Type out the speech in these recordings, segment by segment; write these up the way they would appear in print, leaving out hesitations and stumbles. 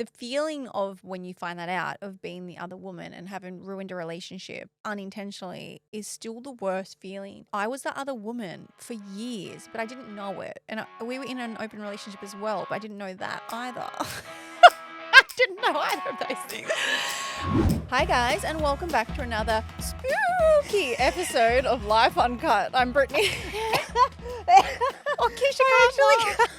the feeling of when you find that out of being the other woman and having ruined a relationship unintentionally is still the worst feeling. I was the other woman for years, but I didn't know it. And we were in an open relationship as well, but I didn't know that either. I didn't know either of those things. Hi guys, and welcome back to another spooky episode of Life Uncut. I'm Brittany. Oh, Keeshia can't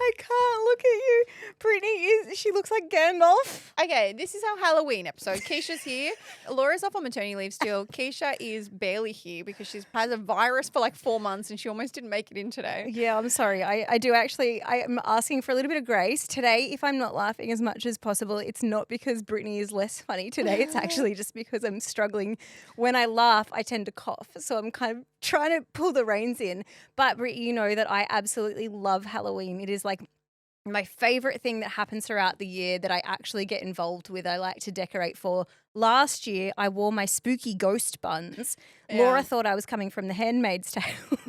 I can't look at you. Brittany she looks like Gandalf. Okay, this is our Halloween episode. Keisha's here. Laura's off on maternity leave still. Keishia is barely here because she's had a virus for like 4 months and she almost didn't make it in today. Yeah, I'm sorry. I am asking for a little bit of grace. Today, if I'm not laughing as much as possible, it's not because Brittany is less funny today. It's actually just because I'm struggling. When I laugh, I tend to cough. So I'm kind of trying to pull the reins in. But Britt, you know that I absolutely love Halloween. It is like my favorite thing that happens throughout the year that I actually get involved with. I like to decorate for. Last year, I wore my spooky ghost buns. Yeah. Laura thought I was coming from The Handmaid's Tale.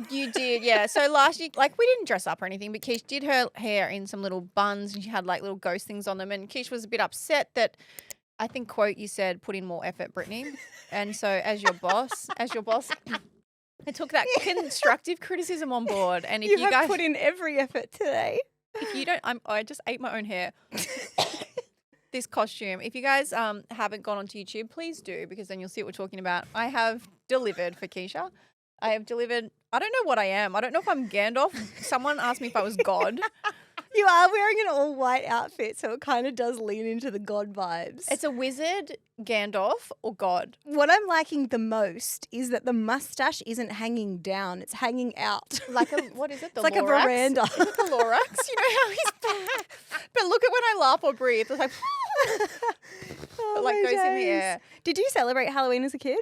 You did, yeah. So last year, like, we didn't dress up or anything, but Keish did her hair in some little buns and she had like little ghost things on them. And Keish was a bit upset that, I think, quote, you said, put in more effort, Brittany. And so as your boss, I took that constructive criticism on board. And if you guys put in every effort today. If you don't, I just ate my own hair. This costume. If you guys haven't gone onto YouTube, please do, because then you'll see what we're talking about. I have delivered for Keishia. I have delivered. I don't know what I am. I don't know if I'm Gandalf. Someone asked me if I was God. You are wearing an all-white outfit, so it kind of does lean into the God vibes. It's a wizard, Gandalf, or God. What I'm liking the most is that the mustache isn't hanging down. It's hanging out. Like a, what is it? The it's like Lorax? A veranda. Is it the Lorax? You know how he's back. But look at when I laugh or breathe. It's like, it like goes in the air. Did you celebrate Halloween as a kid?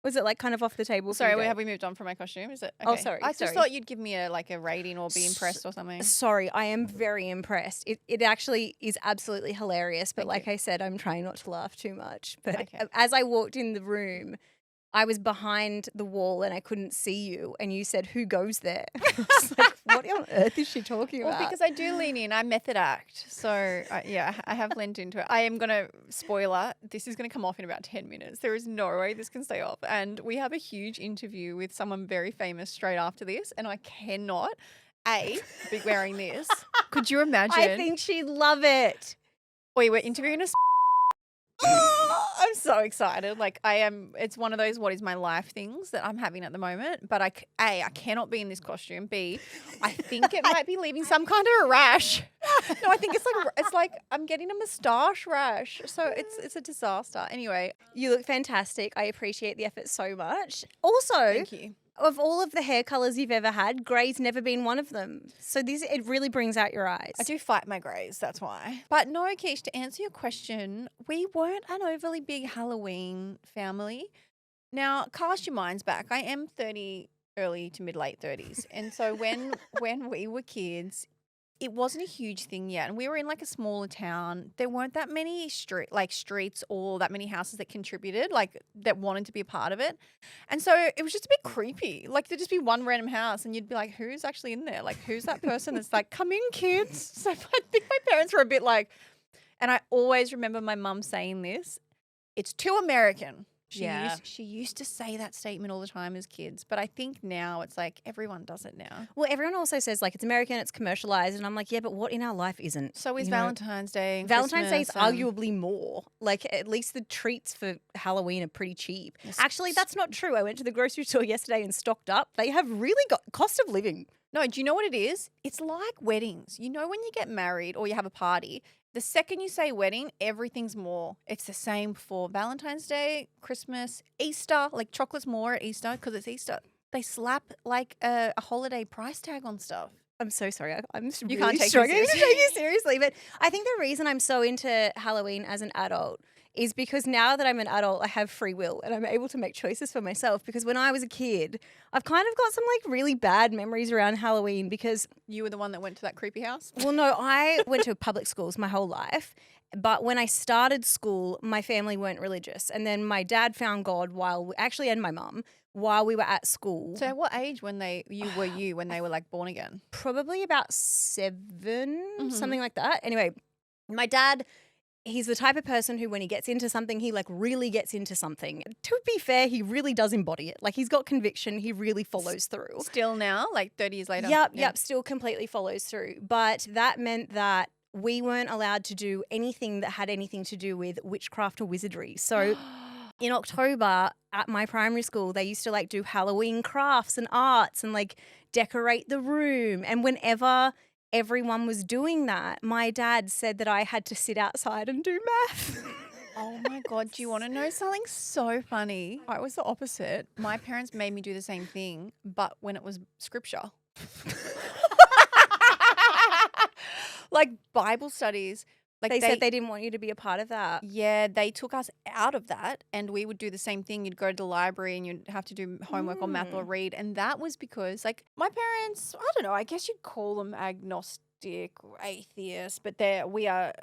Was it like kind of off the table? Sorry, have we moved on from my costume? Is it? Okay. Oh, sorry. I just thought you'd give me a rating or be impressed or something. Sorry, I am very impressed. It actually is absolutely hilarious. But like I said, I'm trying not to laugh too much. But as I walked in the room, I was behind the wall and I couldn't see you. And you said, "Who goes there?" I was like, what on earth is she talking about? Well, because I do lean in. I method act. So, yeah, I have leaned into it. I am going to, spoiler, this is going to come off in about 10 minutes. There is no way this can stay off. And we have a huge interview with someone very famous straight after this. And I cannot, be wearing this. Could you imagine? I think she'd love it. We're interviewing a I'm so excited. Like, I am, it's one of those what is my life things that I'm having at the moment. But I cannot be in this costume. B, I think it might be leaving some kind of a rash. No, I think it's like I'm getting a moustache rash. So it's a disaster. Anyway. You look fantastic. I appreciate the effort so much. Also, thank you. Of all of the hair colours you've ever had, grey's never been one of them. So it really brings out your eyes. I do fight my greys, that's why. But no, Keish, to answer your question, we weren't an overly big Halloween family. Now, cast your minds back. I am 30, early to mid-late 30s. And so when we were kids, it wasn't a huge thing yet. And we were in like a smaller town. There weren't that many streets or that many houses that contributed, like that wanted to be a part of it. And so it was just a bit creepy. Like there'd just be one random house and you'd be like, who's actually in there? Like who's that person that's like, come in kids. So I think my parents were a bit like, and I always remember my mum saying this, it's too American. She used to say that statement all the time as kids, but I think now it's like everyone does it now. Well, everyone also says like it's American, it's commercialized, and I'm like, yeah, but what in our life isn't? So is Valentine's Day and Valentine's Day is Christmas arguably more. Like at least the treats for Halloween are pretty cheap. Actually, that's not true. I went to the grocery store yesterday and stocked up. They have really got cost of living. No, do you know what it is? It's like weddings. You know when you get married or you have a party, the second you say wedding, everything's more. It's the same for Valentine's Day, Christmas, Easter. Like chocolate's more at Easter because it's Easter. They slap like a holiday price tag on stuff. I'm so sorry. I'm you really can't take struggling to take you seriously. But I think the reason I'm so into Halloween as an adult is because now that I'm an adult, I have free will and I'm able to make choices for myself. Because when I was a kid, I've kind of got some like really bad memories around Halloween because you were the one that went to that creepy house? Well, no, I went to public schools my whole life. But when I started school, my family weren't religious. And then my dad found God and my mum, while we were at school. So what age when they were like born again? Probably about 7, something like that. Anyway, My dad, he's the type of person who when he gets into something, he like really gets into something. To be fair, he really does embody it. Like he's got conviction. He really follows through. Still now, like 30 years later? Yep, still completely follows through. But that meant that we weren't allowed to do anything that had anything to do with witchcraft or wizardry. So in October at my primary school, they used to like do Halloween crafts and arts and like decorate the room. And whenever everyone was doing that, my dad said that I had to sit outside and do math. Oh my God, do you want to know something so funny? I was the opposite. My parents made me do the same thing, but when it was scripture. Like Bible studies. Like They said they didn't want you to be a part of that. Yeah, they took us out of that and we would do the same thing. You'd go to the library and you'd have to do homework on math or read. And that was because like my parents, I don't know, I guess you'd call them agnostic or atheist, but we are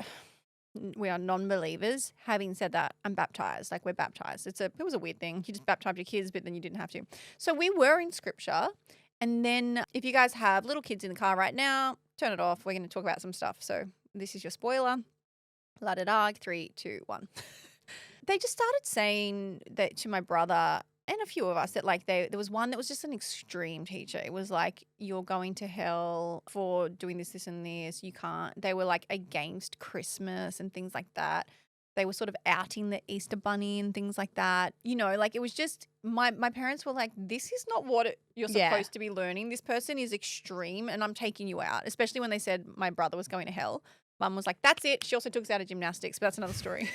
non-believers. Having said that, I'm baptized. Like we're baptized. It was a weird thing. You just baptized your kids, but then you didn't have to. So we were in scripture. And then if you guys have little kids in the car right now, turn it off. We're going to talk about some stuff. So this is your spoiler. La da da, 3, 2, 1. They just started saying that to my brother and a few of us that like there was one that was just an extreme teacher. It was like, you're going to hell for doing this, this and this. You can't. They were like against Christmas and things like that. They were sort of outing the Easter bunny and things like that. You know, like it was just my parents were like, this is not what you're supposed to be learning. This person is extreme and I'm taking you out, especially when they said my brother was going to hell. Mum was like, that's it. She also took us out of gymnastics, but that's another story.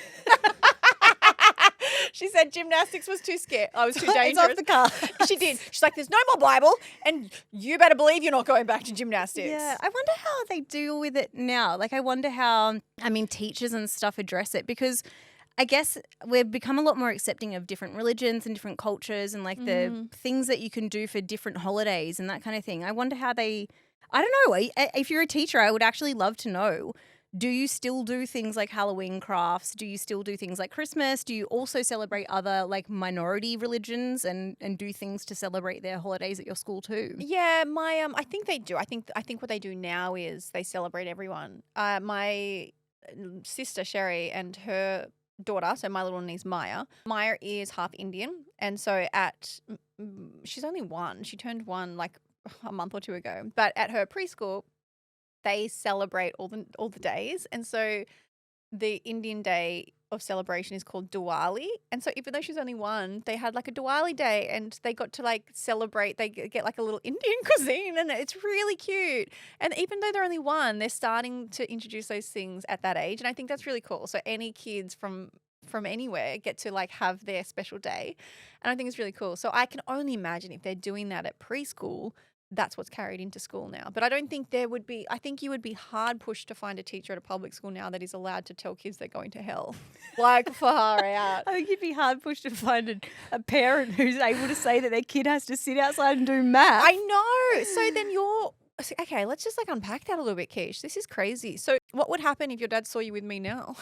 She said gymnastics was too scary. I was too dangerous. It's off the car. She did. She's like, there's no more Bible and you better believe you're not going back to gymnastics. Yeah, I wonder how they deal with it now. Like I wonder how, teachers and stuff address it because I guess we've become a lot more accepting of different religions and different cultures and like the things that you can do for different holidays and that kind of thing. I wonder how I don't know. If you're a teacher, I would actually love to know. Do you still do things like Halloween crafts? Do you still do things like Christmas? Do you also celebrate other like minority religions and do things to celebrate their holidays at your school too? Yeah, I think they do. I think what they do now is they celebrate everyone. My sister Sherry and her daughter, so my little niece Maya is half Indian, and so she's only 1. She turned 1 like a month or 2 ago, but at her preschool they celebrate all the days, and so the Indian day of celebration is called Diwali, and so even though she's only 1, they had like a Diwali day and they got to like celebrate. They get like a little Indian cuisine and it's really cute. And even though they're only 1, they're starting to introduce those things at that age, and I think that's really cool. So any kids from anywhere get to like have their special day, and I think it's really cool. So I can only imagine if they're doing that at preschool, that's what's carried into school now. But I don't think I think you would be hard pushed to find a teacher at a public school now that is allowed to tell kids they're going to hell. Like far out. I think you'd be hard pushed to find a parent who's able to say that their kid has to sit outside and do math. I know. So then okay, let's just like unpack that a little bit, Keish. This is crazy. So what would happen if your dad saw you with me now?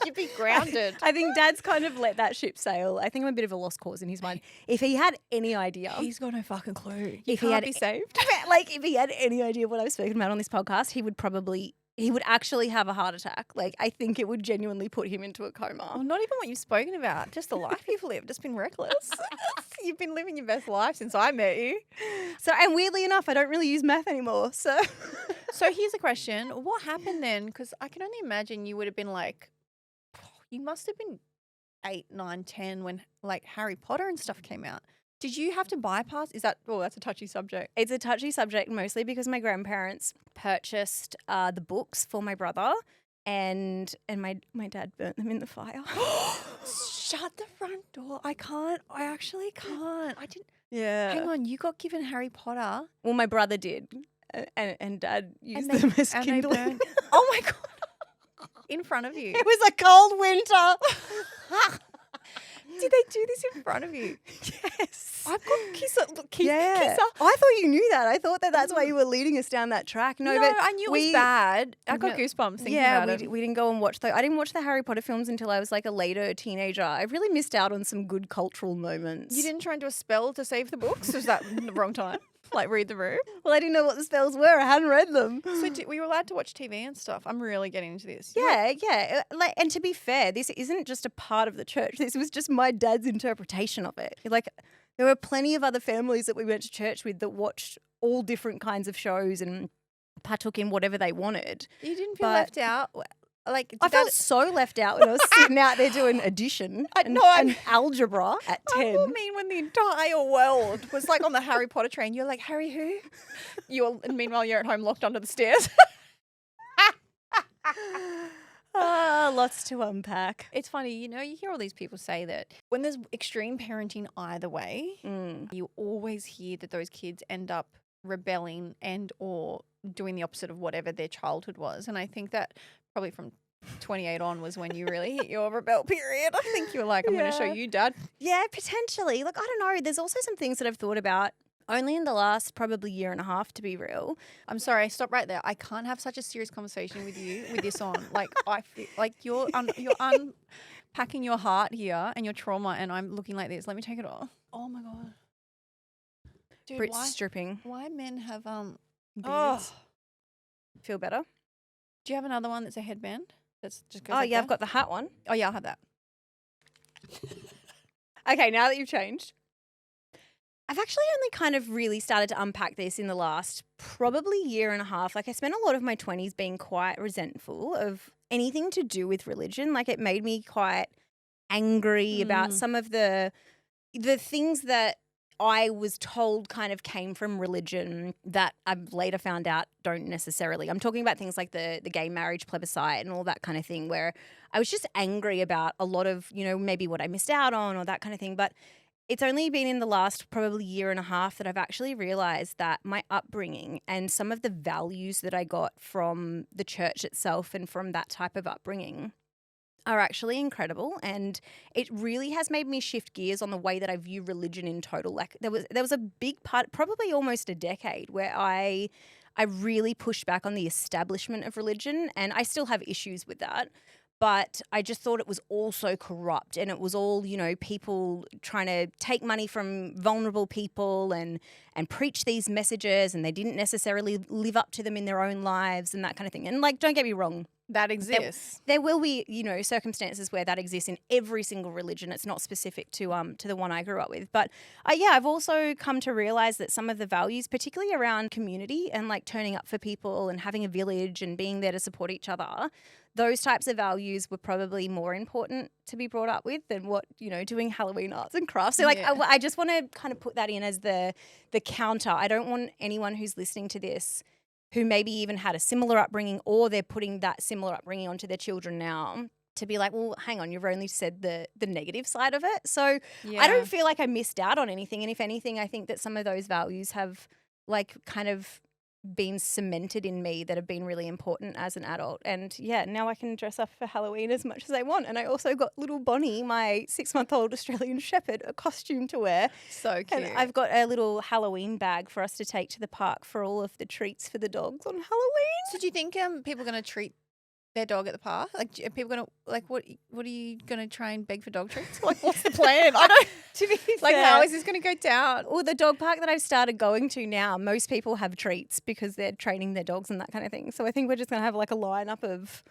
You'd be grounded. I think Dad's kind of let that ship sail. I think I'm a bit of a lost cause in his mind. If he had any idea. He's got no fucking clue. If he had be saved. Like if he had any idea what I've spoken about on this podcast, he would actually have a heart attack. Like I think it would genuinely put him into a coma. Well, not even what you've spoken about. Just the life you've lived. Just been reckless. You've been living your best life since I met you. So, and weirdly enough, I don't really use math anymore. So here's a question. What happened then? Because I can only imagine you would have been like, you must have been 8, 9, 10 when like Harry Potter and stuff came out. Did you have to bypass? That's a touchy subject. It's a touchy subject mostly because my grandparents purchased the books for my brother and my dad burnt them in the fire. Shut the front door. I actually can't. I didn't. Yeah. Hang on, you got given Harry Potter? Well, my brother did. And Dad used them as kindling. Oh my God. In front of you. It was a cold winter. Did they do this in front of you? Yes. I've got Keeshia. Yeah. I thought you knew that. I thought that's why you were leading us down that track. No, but I knew it was bad. I got goosebumps thinking about it. We didn't go and watch those. I didn't watch the Harry Potter films until I was like a later teenager. I really missed out on some good cultural moments. You didn't try and do a spell to save the books? Was that the wrong time? Like read the room. Well, I didn't know what the spells were. I hadn't read them. So we were allowed to watch TV and stuff. I'm really getting into this. Yeah. Like, and to be fair, this isn't just a part of the church. This was just my dad's interpretation of it. Like, there were plenty of other families that we went to church with that watched all different kinds of shows and partook in whatever they wanted. You didn't feel left out? Like I felt so left out when I was sitting out there doing addition and algebra at 10. I mean, when the entire world was like on the Harry Potter train, you're like, Harry who? And meanwhile, you're at home locked under the stairs. Lots to unpack. It's funny, you hear all these people say that when there's extreme parenting either way, you always hear that those kids end up rebelling and or doing the opposite of whatever their childhood was. And I think that probably from 28 on was when you really hit your rebel period. I think you were like, I'm going to show you, Dad. Yeah, potentially. Look, I don't know. There's also some things that I've thought about only in the last probably year and a half, to be real. I'm sorry, stop right there. I can't have such a serious conversation with you with this on. Like, I feel like you're unpacking your heart here and your trauma, and I'm looking like this. Let me take it off. Oh my God. Dude, Britt's stripping. Why men have beards? Feel better? Do you have another one that's a headband? That's just goes Oh, like yeah, that? I've got the hat one. Oh, yeah, I'll have that. Okay, now that you've changed. I've actually only kind of really started to unpack this in the last probably year and a half. Like, I spent a lot of my 20s being quite resentful of anything to do with religion. Like, it made me quite angry about some of the things that I was told kind of came from religion that I've later found out don't necessarily. I'm talking about things like the gay marriage plebiscite and all that kind of thing, where I was just angry about a lot of, maybe what I missed out on or that kind of thing. But it's only been in the last probably year and a half that I've actually realized that my upbringing and some of the values that I got from the church itself and from that type of upbringing are actually incredible, and it really has made me shift gears on the way that I view religion in total. Like, there was a big part, probably almost a decade, where I really pushed back on the establishment of religion, and I still have issues with that. But I just thought it was all so corrupt, and it was all, people trying to take money from vulnerable people and preach these messages, and they didn't necessarily live up to them in their own lives and that kind of thing. And, like, don't get me wrong. That exists. There will be, circumstances where that exists in every single religion. It's not specific to the one I grew up with. But I've also come to realize that some of the values, particularly around community and like turning up for people and having a village and being there to support each other, those types of values were probably more important to be brought up with than what, doing Halloween arts and crafts. So I just want to kind of put that in as the counter. I don't want anyone who's listening to this who maybe even had a similar upbringing, or they're putting that similar upbringing onto their children now, to be like, well, hang on, you've only said the negative side of it. So I don't feel like I missed out on anything. And if anything, I think that some of those values have like kind of been cemented in me that have been really important as an adult. And now I can dress up for Halloween as much as I want. And I also got little Bonnie, my 6-month-old Australian Shepherd, a costume to wear. So cute. And I've got a little Halloween bag for us to take to the park for all of the treats for the dogs on Halloween. So do you think people are going to treat their dog at the park? Like, are people going to, like, what are you going to try and beg for dog treats? Like, what's the plan? I don't, to be like, fair, how is this going to go down? Well, the dog park that I've started going to now, most people have treats because they're training their dogs and that kind of thing. So I think we're just going to have like a lineup of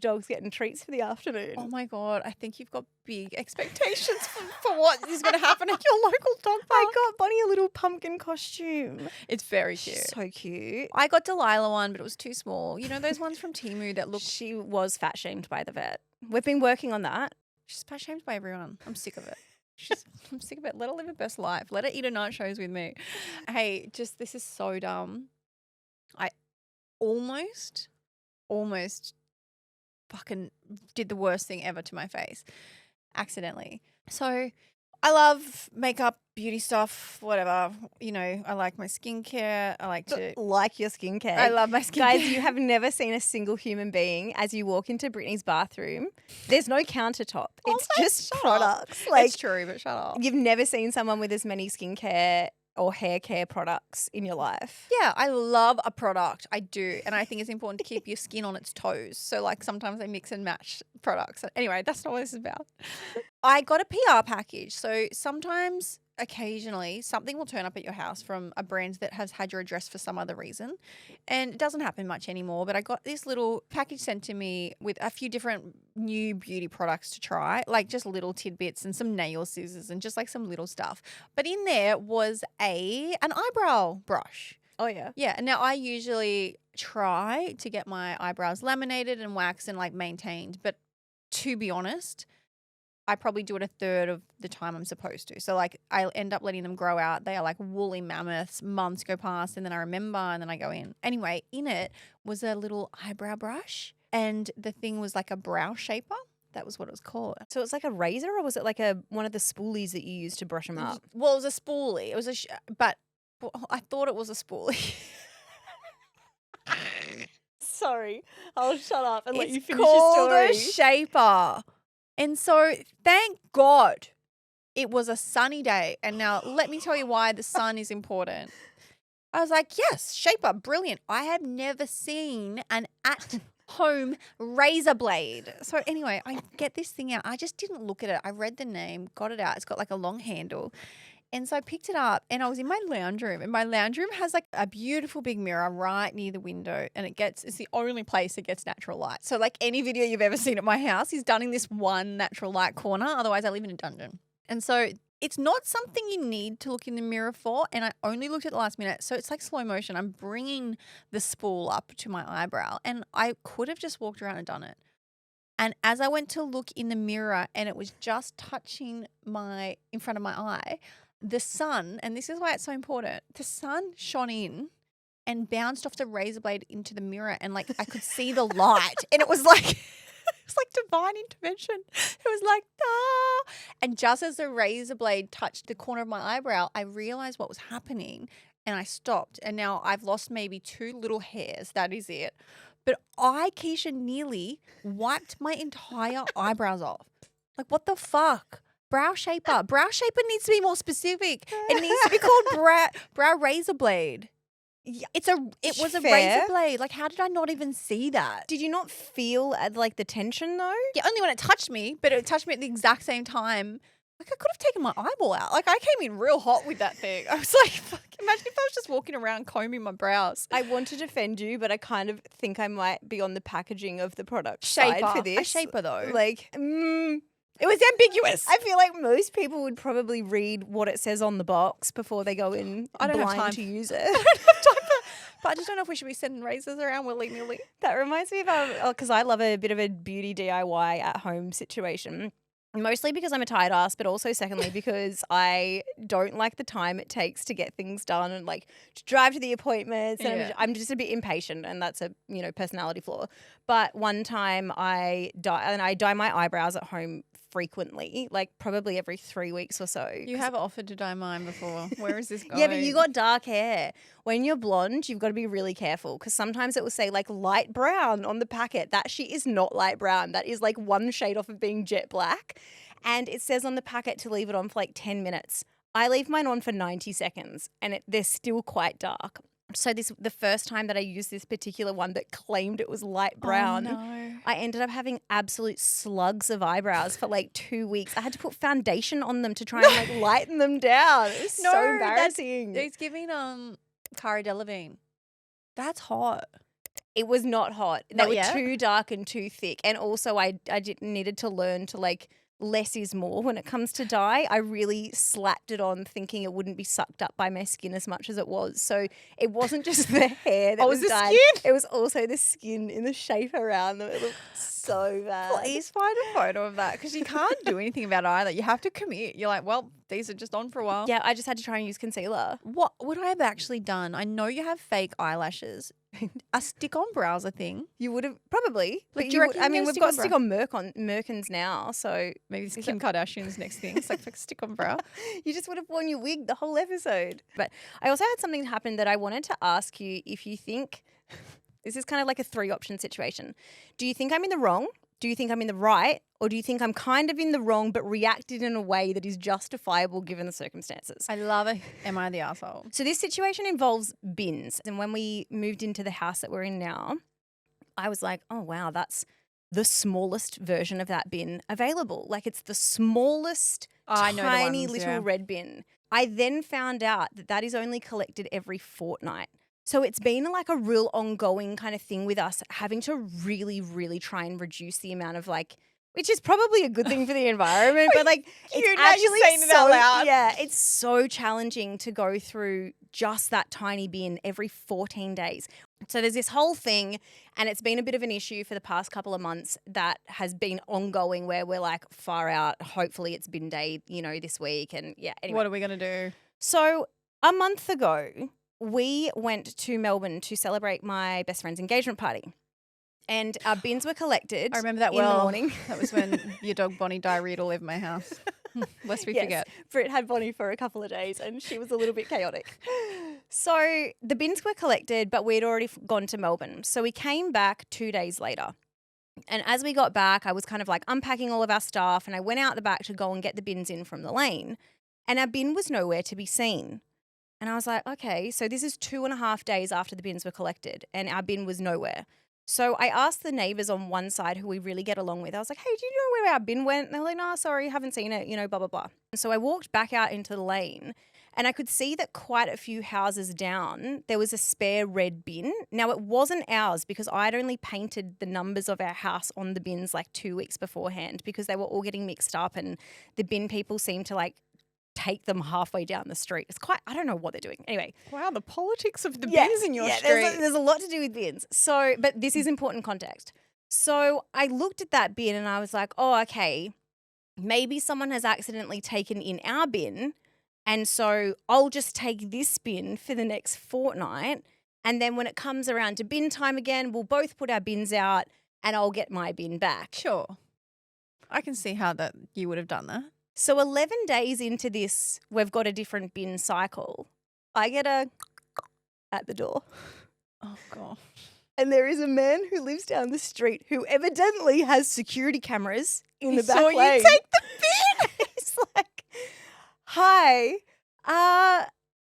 dogs getting treats for the afternoon. Oh my God, I think you've got big expectations for what is going to happen at your local dog park. I got Bonnie a little pumpkin costume. It's very cute. She's so cute. I got Delilah one, but it was too small. You know those ones from Temu that look... She was fat shamed by the vet. We've been working on that. She's fat shamed by everyone. I'm sick of it. I'm sick of it. Let her live her best life. Let her eat her night shows with me. Hey, this is so dumb. I almost fucking did the worst thing ever to my face accidentally. So I love makeup, beauty stuff, whatever. I like my skincare. I like to like your skincare. I love my skincare. Guys, you have never seen a single human being as you walk into Brittany's bathroom. There's no countertop. It's just products. Like, it's true, but shut up. You've never seen someone with as many skincare or hair care products in your life. Yeah, I love a product. I do. And I think it's important to keep your skin on its toes. So like sometimes I mix and match products. Anyway, that's not what this is about. I got a PR package. So sometimes occasionally something will turn up at your house from a brand that has had your address for some other reason. And it doesn't happen much anymore, but I got this little package sent to me with a few different new beauty products to try, like just little tidbits and some nail scissors and just like some little stuff. But in there was an eyebrow brush. Oh, yeah. Yeah. And now I usually try to get my eyebrows laminated and waxed and like maintained. But to be honest, I probably do it a third of the time I'm supposed to. So like I end up letting them grow out. They are like woolly mammoths. Months go past and then I remember and then I go in. Anyway, in it was a little eyebrow brush and the thing was like a brow shaper. That was what it was called. So it's like a razor, or was it like one of the spoolies that you use to brush them up? Well, it was a spoolie. It was but I thought it was a spoolie. Sorry, I'll shut up and let you It's finish your called story. a shaper. And so thank God it was a sunny day. And now let me tell you why the sun is important. I was like, yes, shaper, brilliant. I have never seen an at-home razor blade. So anyway, I get this thing out. I just didn't look at it. I read the name, got it out. It's got like a long handle. And so I picked it up and I was in my lounge room, and my lounge room has like a beautiful big mirror right near the window, and it's the only place it gets natural light. So like any video you've ever seen at my house is done in this one natural light corner. Otherwise I live in a dungeon. And so it's not something you need to look in the mirror for. And I only looked at the last minute. So it's like slow motion. I'm bringing the spool up to my eyebrow, and I could have just walked around and done it. And as I went to look in the mirror and it was just touching in front of my eye, the sun, and this is why it's so important, the sun shone in and bounced off the razor blade into the mirror, and like I could see the light, and it was like it's like divine intervention. It was like, ah. And just as the razor blade touched the corner of my eyebrow, I realized what was happening and I stopped. And now I've lost maybe 2 little hairs. That is it. But Keeshia, nearly wiped my entire eyebrows off. Like, what the fuck? Brow shaper. Brow shaper needs to be more specific. It needs to be called brow razor blade. Yeah, it was a Fair. razor blade. Like, how did I not even see that? Did you not feel like the tension though? Yeah, only when it touched me, but it touched me at the exact same time. Like, I could have taken my eyeball out. Like, I came in real hot with that thing. I was like, fuck, imagine if I was just walking around combing my brows. I want to defend you, but I kind of think I might be on the packaging of the product Shaper. side for this. A shaper, though. Like, It was ambiguous. I feel like most people would probably read what it says on the box before they go in I don't have blind time to use it. I don't have time but I just don't know if we should be sending razors around willy-nilly. That reminds me of, because I love a bit of a beauty DIY at home situation. Mostly because I'm a tired ass, but also secondly because I don't like the time it takes to get things done and like to drive to the appointments. And Yeah. I'm just a bit impatient, and that's a personality flaw. But one time I dye my eyebrows at home frequently, like probably every 3 weeks or so. You have offered to dye mine before. Where is this going? Yeah, but you got dark hair. When you're blonde, you've got to be really careful because sometimes it will say like light brown on the packet. That shit is not light brown. That is like one shade off of being jet black. And it says on the packet to leave it on for like 10 minutes. I leave mine on for 90 seconds and they're still quite dark. So the first time that I used this particular one that claimed it was light brown, Oh, no. I ended up having absolute slugs of eyebrows for like 2 weeks. I had to put foundation on them to try and like lighten them down. It was so embarrassing. It's giving Cara Delevingne. That's hot. It was not hot. They Not were yet? too dark and too thick. And also I needed to learn to like less is more when it comes to dye. I really slapped it on thinking it wouldn't be sucked up by my skin as much as it was. So it wasn't just the hair that was the dyed. skin? It was also the skin in the shape around them. It looked so bad. Please find a photo of that because you can't do anything about it either. You have to commit. You're like, well, these are just on for a while. Yeah, I just had to try and use concealer. What would I have actually done? I know you have fake eyelashes. A stick-on brows a thing. You would have probably. Like, But do you reckon I you mean, get a we've stick got on stick on Merkins now, so Maybe it's Kim Kardashian's next thing. It's like stick-on brow. you just would have worn your wig the whole episode. But I also had something happen that I wanted to ask you if you think this is kind of like a 3-option situation. Do you think I'm in the wrong? Do you think I'm in the right? Or do you think I'm kind of in the wrong but reacted in a way that is justifiable given the circumstances? I love it. Am I the asshole? So this situation involves bins. And when we moved into the house that we're in now, I was like, oh, wow, that's the smallest version of that bin available. Like it's the smallest, Oh, I know the tiny ones, little yeah. red bin. I then found out that that is only collected every fortnight. So it's been like a real ongoing kind of thing with us having to really, really try and reduce the amount of like, which is probably a good thing for the environment, but like it's now you're saying it out loud. yeah, it's so challenging to go through just that tiny bin every 14 days. So there's this whole thing, and it's been a bit of an issue for the past couple of months that has been ongoing where we're like far out. Hopefully it's bin day, this week. And yeah, anyway. What are we going to do? So a month ago, we went to Melbourne to celebrate my best friend's engagement party. And our bins were collected. I remember that in the well. morning. That was when your dog Bonnie diarrheaed all over my house. Lest we forget. Britt had Bonnie for a couple of days and she was a little bit chaotic. So the bins were collected, but we'd already gone to Melbourne. So we came back 2 days later. And as we got back, I was kind of like unpacking all of our stuff and I went out the back to go and get the bins in from the lane. And our bin was nowhere to be seen. And I was like, okay, so this is 2.5 days after the bins were collected and our bin was nowhere. So I asked the neighbours on one side who we really get along with. I was like, hey, do you know where our bin went? And they were like, no, sorry, haven't seen it, blah, blah, blah. And so I walked back out into the lane and I could see that quite a few houses down, there was a spare red bin. Now, it wasn't ours because I'd only painted the numbers of our house on the bins like 2 weeks beforehand because they were all getting mixed up and the bin people seemed to like take them halfway down the street. I don't know what they're doing. Anyway. Wow, the politics of the bins in your street. There's a lot to do with bins. So, but this is important context. So I looked at that bin and I was like, oh, okay, maybe someone has accidentally taken in our bin. And so I'll just take this bin for the next fortnight. And then when it comes around to bin time again, we'll both put our bins out and I'll get my bin back. Sure. I can see how that you would have done that. So 11 days into this, we've got a different bin cycle. I get a at the door. Oh, God. And there is a man who lives down the street who evidently has security cameras in the back saw lane. you take the bin. He's like, hi,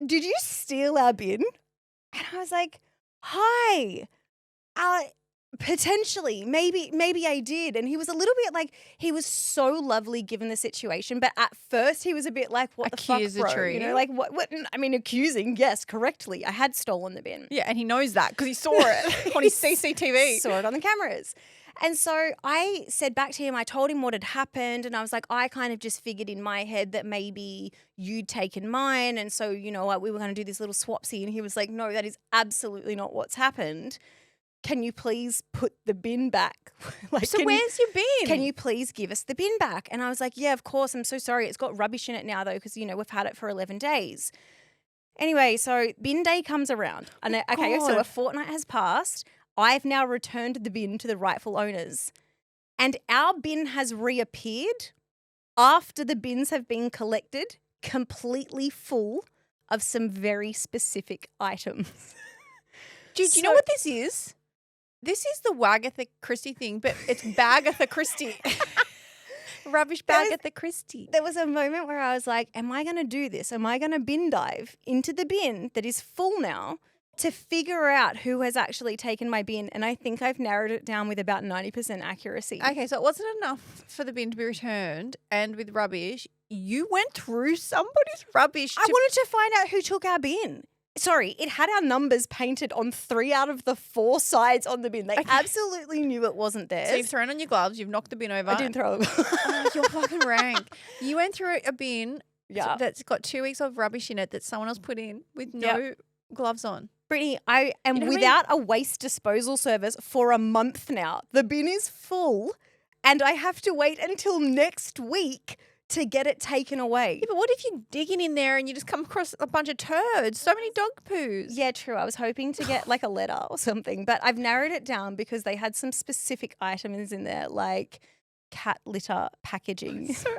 did you steal our bin? And I was like, hi, potentially, maybe I did. And he was a little bit like, he was so lovely given the situation. But at first he was a bit like, what the fuck, bro? Like what? I mean, accusing, yes, correctly. I had stolen the bin. Yeah, and he knows that because he saw it on his CCTV. Saw it on the cameras. And so I said back to him, I told him what had happened. And I was like, I kind of just figured in my head that maybe you'd taken mine. And so, we were going to do this little swapsy. And he was like, no, that is absolutely not what's happened. Can you please put the bin back? So where's your bin? Can you please give us the bin back? And I was like, yeah, of course. I'm so sorry. It's got rubbish in it now, though, because, we've had it for 11 days. Anyway, so bin day comes around. And so a fortnight has passed. I've now returned the bin to the rightful owners. And our bin has reappeared after the bins have been collected, completely full of some very specific items. Dude, you know what this is? This is the Wagatha Christie thing, but it's Bagatha Christie. Rubbish Bagatha Christie. There was a moment where I was like, am I going to do this? Am I going to bin dive into the bin that is full now to figure out who has actually taken my bin? And I think I've narrowed it down with about 90% accuracy. Okay, so it wasn't enough for the bin to be returned and with rubbish. You went through somebody's rubbish. I wanted to find out who took our bin. Sorry, it had our numbers painted on 3 out of the 4 sides on the bin. They absolutely knew it wasn't theirs. So you've thrown on your gloves, you've knocked the bin over. I didn't throw it. Oh, you're fucking rank. You went through a bin that's got 2 weeks of rubbish in it that someone else put in with no gloves on. Brittany, I am without a waste disposal service for a month now. The bin is full and I have to wait until next week to get it taken away. Yeah, but what if you're digging in there and you just come across a bunch of turds? So many dog poos. Yeah, true. I was hoping to get like a letter or something, but I've narrowed it down because they had some specific items in there, like cat litter packaging. So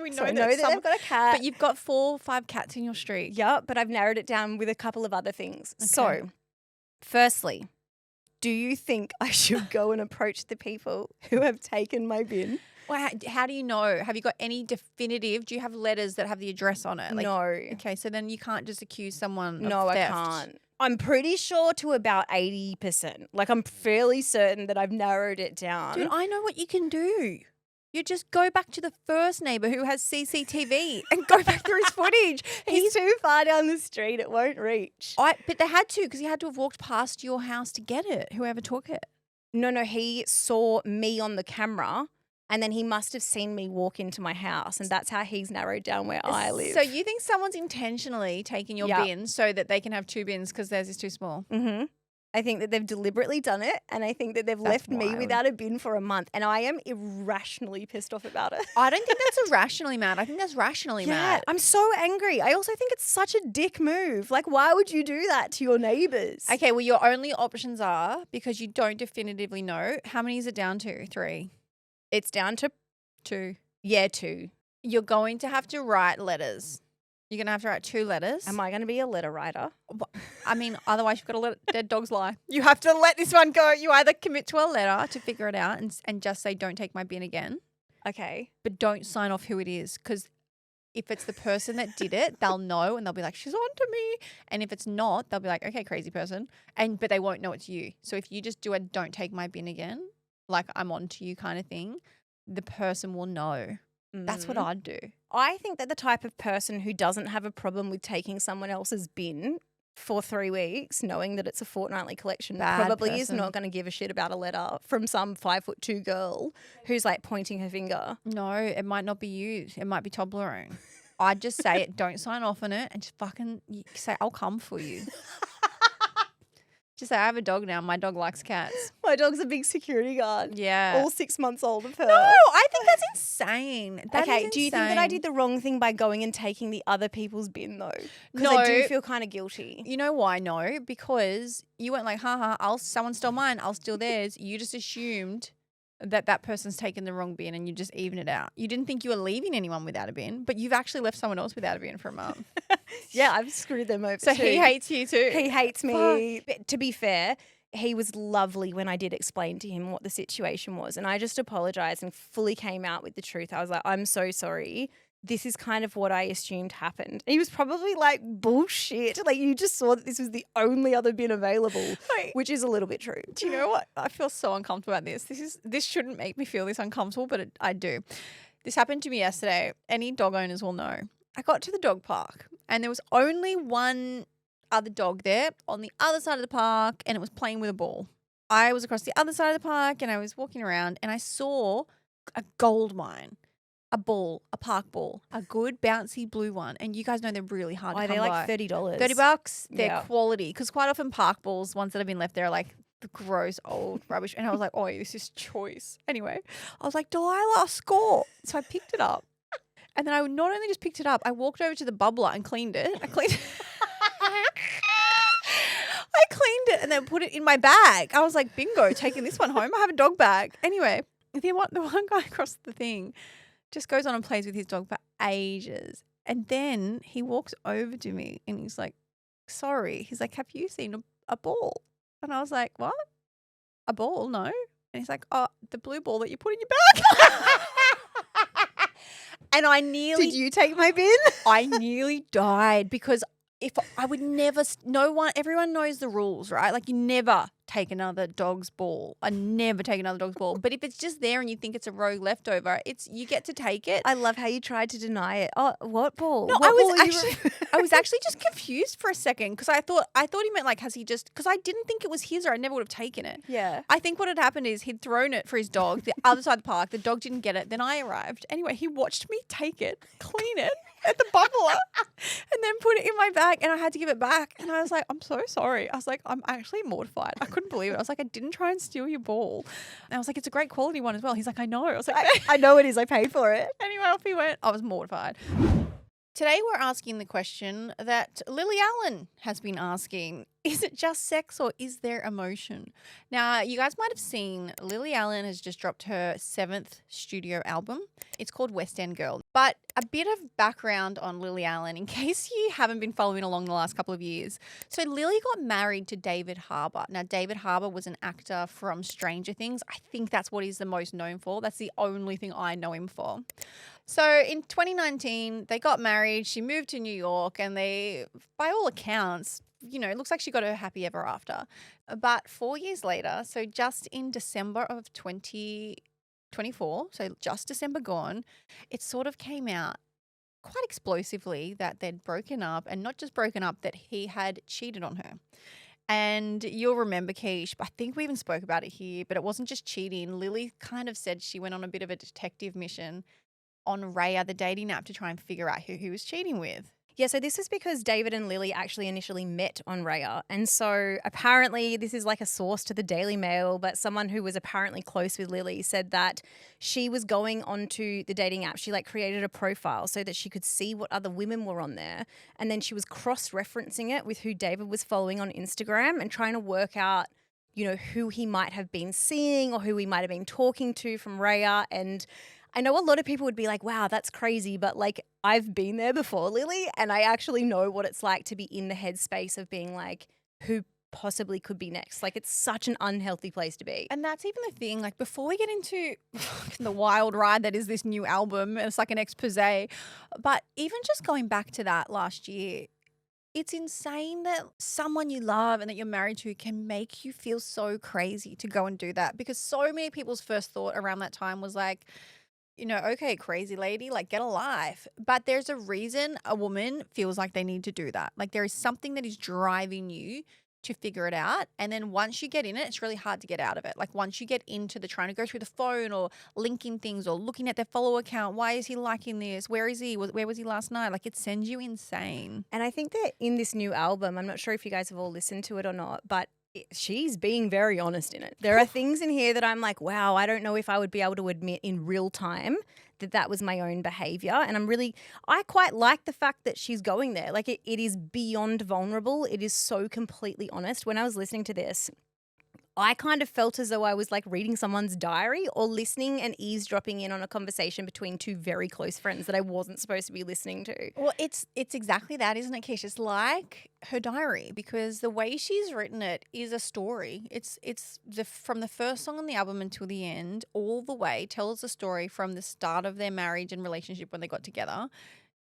we know, that they've got a cat. But you've got 4 or 5 cats in your street. Yeah, but I've narrowed it down with a couple of other things. Okay. So, firstly, do you think I should go and approach the people who have taken my bin? Well, how do you know? Have you got any definitive? Do you have letters that have the address on it? No. Okay, so then you can't just accuse someone of No, theft. I can't. I'm pretty sure to about 80%. Like, I'm fairly certain that I've narrowed it down. Dude, I know what you can do. You just go back to the first neighbour who has CCTV and go back through his footage. He's too far down the street. It won't reach. But they had to, because he had to have walked past your house to get it, whoever took it. No, he saw me on the camera and then he must have seen me walk into my house, and that's how he's narrowed down where I live. So you think someone's intentionally taking your bin so that they can have 2 bins because theirs is too small? Mm-hmm. I think that they've deliberately done it, and I think that they've left me without a bin for a month, and I am irrationally pissed off about it. I don't think that's irrationally mad. I think that's rationally mad. I'm so angry. I also think it's such a dick move. Like, why would you do that to your neighbours? Okay, well, your only options are, because you don't definitively know, how many is it down to? 3? It's down to 2. Yeah, 2. You're going to have to write letters. You're going to have to write 2 letters. Am I going to be a letter writer? I mean, otherwise you've got to let dead dogs lie. You have to let this one go. You either commit to a letter to figure it out and just say, don't take my bin again. Okay. But don't sign off who it is, because if it's the person that did it, they'll know and they'll be like, she's on to me. And if it's not, they'll be like, okay, crazy person. But they won't know it's you. So if you just do a don't take my bin again, like I'm on to you kind of thing, the person will know. That's what I'd do. I think that the type of person who doesn't have a problem with taking someone else's bin for 3 weeks, knowing that it's a fortnightly collection, probably is not going to give a shit about a letter from some 5'2" girl who's like pointing her finger. No, it might not be you. It might be Toblerone. I'd just say it. Don't sign off on it and just fucking say, I'll come for you. Just say, I have a dog now. My dog likes cats. My dog's a big security guard. Yeah. All 6 months old of her. No, I think that's insane. Do you think that I did the wrong thing by going and taking the other people's bin though? Because No. I do feel kind of guilty. You know why? No, because you weren't like, someone stole mine, I'll steal theirs. You just assumed that person's taken the wrong bin and you just even it out. You didn't think you were leaving anyone without a bin, but you've actually left someone else without a bin for a month. Yeah, I've screwed them over So too. he hates you too. He hates me. But to be fair, he was lovely when I did explain to him what the situation was, and I just apologized and fully came out with the truth. I was like, I'm so sorry. This is kind of what I assumed happened. And he was probably like, bullshit. Like, you just saw that this was the only other bin available, which is a little bit true. Do you know what? I feel so uncomfortable about this. This shouldn't make me feel this uncomfortable, but I do. This happened to me yesterday. Any dog owners will know. I got to the dog park and there was only one other dog there on the other side of the park, and it was playing with a ball. I was across the other side of the park and I was walking around and I saw a gold mine. A ball, a park ball, a good bouncy blue one. And you guys know they're really hard to come they're by. like $30. $30. They're quality. Because quite often park balls, ones that have been left there, are like the gross old rubbish. And I was like, oh, this is choice. Anyway, I was like, Delilah, score. So I picked it up. And then I not only just picked it up, I walked over to the bubbler and cleaned it. I cleaned it and then put it in my bag. I was like, bingo, taking this one home. I have a dog bag. Anyway, the one guy across the thing just goes on and plays with his dog for ages. And then he walks over to me and he's like, sorry. He's like, have you seen a ball? And I was like, what? A ball? No. And he's like, oh, the blue ball that you put in your bag. And I nearly... Did you take my bin? I nearly died because if I would never... Everyone knows the rules, right? Like, you never take another dog's ball. I never take another dog's ball. But if it's just there and you think it's a rogue leftover, you get to take it. I love how you tried to deny it. Oh, what ball? No, I was actually just confused for a second because I thought he meant like, has he just, because I didn't think it was his or I never would have taken it. Yeah. I think what had happened is he'd thrown it for his dog, the other side of the park. The dog didn't get it. Then I arrived. Anyway, he watched me take it, clean it at the bubbler and then put it in my bag and I had to give it back. And I was like, I'm so sorry. I was like, I'm actually mortified. I couldn't believe it. I was like, I didn't try and steal your ball. And I was like, it's a great quality one as well. He's like, I know. I was like, I know it is. I paid for it. Anyway, off he went. I was mortified. Today we're asking the question that Lily Allen has been asking. Is it just sex or is there emotion? Now, you guys might have seen Lily Allen has just dropped her 7th studio album. It's called West End Girl. But a bit of background on Lily Allen in case you haven't been following along the last couple of years. So Lily got married to David Harbour. Now, David Harbour was an actor from Stranger Things. I think that's what he's the most known for. That's the only thing I know him for. So in 2019, they got married. She moved to New York and they, by all accounts, it looks like she got her happy ever after. But 4 years later, so just in December of 2020, 24, so just December gone, it sort of came out quite explosively that they'd broken up, and not just broken up, that he had cheated on her. And you'll remember, Keish, I think we even spoke about it here, but it wasn't just cheating. Lily kind of said she went on a bit of a detective mission on Raya, the dating app, to try and figure out who he was cheating with. Yeah, so this is because David and Lily actually initially met on Raya. And so apparently this is like a source to the Daily Mail, but someone who was apparently close with Lily said that she was going onto the dating app. She like created a profile so that she could see what other women were on there. And then she was cross-referencing it with who David was following on Instagram and trying to work out, you know, who he might have been seeing or who he might have been talking to from Raya. And I know a lot of people would be like, wow, that's crazy. But like, I've been there before, Lily, and I actually know what it's like to be in the headspace of being like, who possibly could be next? Like, it's such an unhealthy place to be. And that's even the thing, like, before we get into the wild ride that is this new album, it's like an expose, but even just going back to that last year, it's insane that someone you love and that you're married to can make you feel so crazy to go and do that, because so many people's first thought around that time was like, you know, okay, crazy lady, like, get a life. But there's a reason a woman feels like they need to do that. Like, there is something that is driving you to figure it out. And then once you get in it, it's really hard to get out of it. Like, once you get into the trying to go through the phone or linking things or looking at their follow account, why is he liking this? Where is he? Where was he last night? Like, it sends you insane. And I think that in this new album, I'm not sure if you guys have all listened to it or not, but she's being very honest in it. There are things in here that I'm like, wow, I don't know if I would be able to admit in real time that that was my own behavior. And I quite like the fact that she's going there. Like, it is beyond vulnerable. It is so completely honest. When I was listening to this, I kind of felt as though I was like reading someone's diary or listening and eavesdropping in on a conversation between two very close friends that I wasn't supposed to be listening to. Well, it's exactly that, isn't it, Keisha? It's like her diary, because the way she's written it is a story. It's from the first song on the album until the end, all the way tells a story from the start of their marriage and relationship when they got together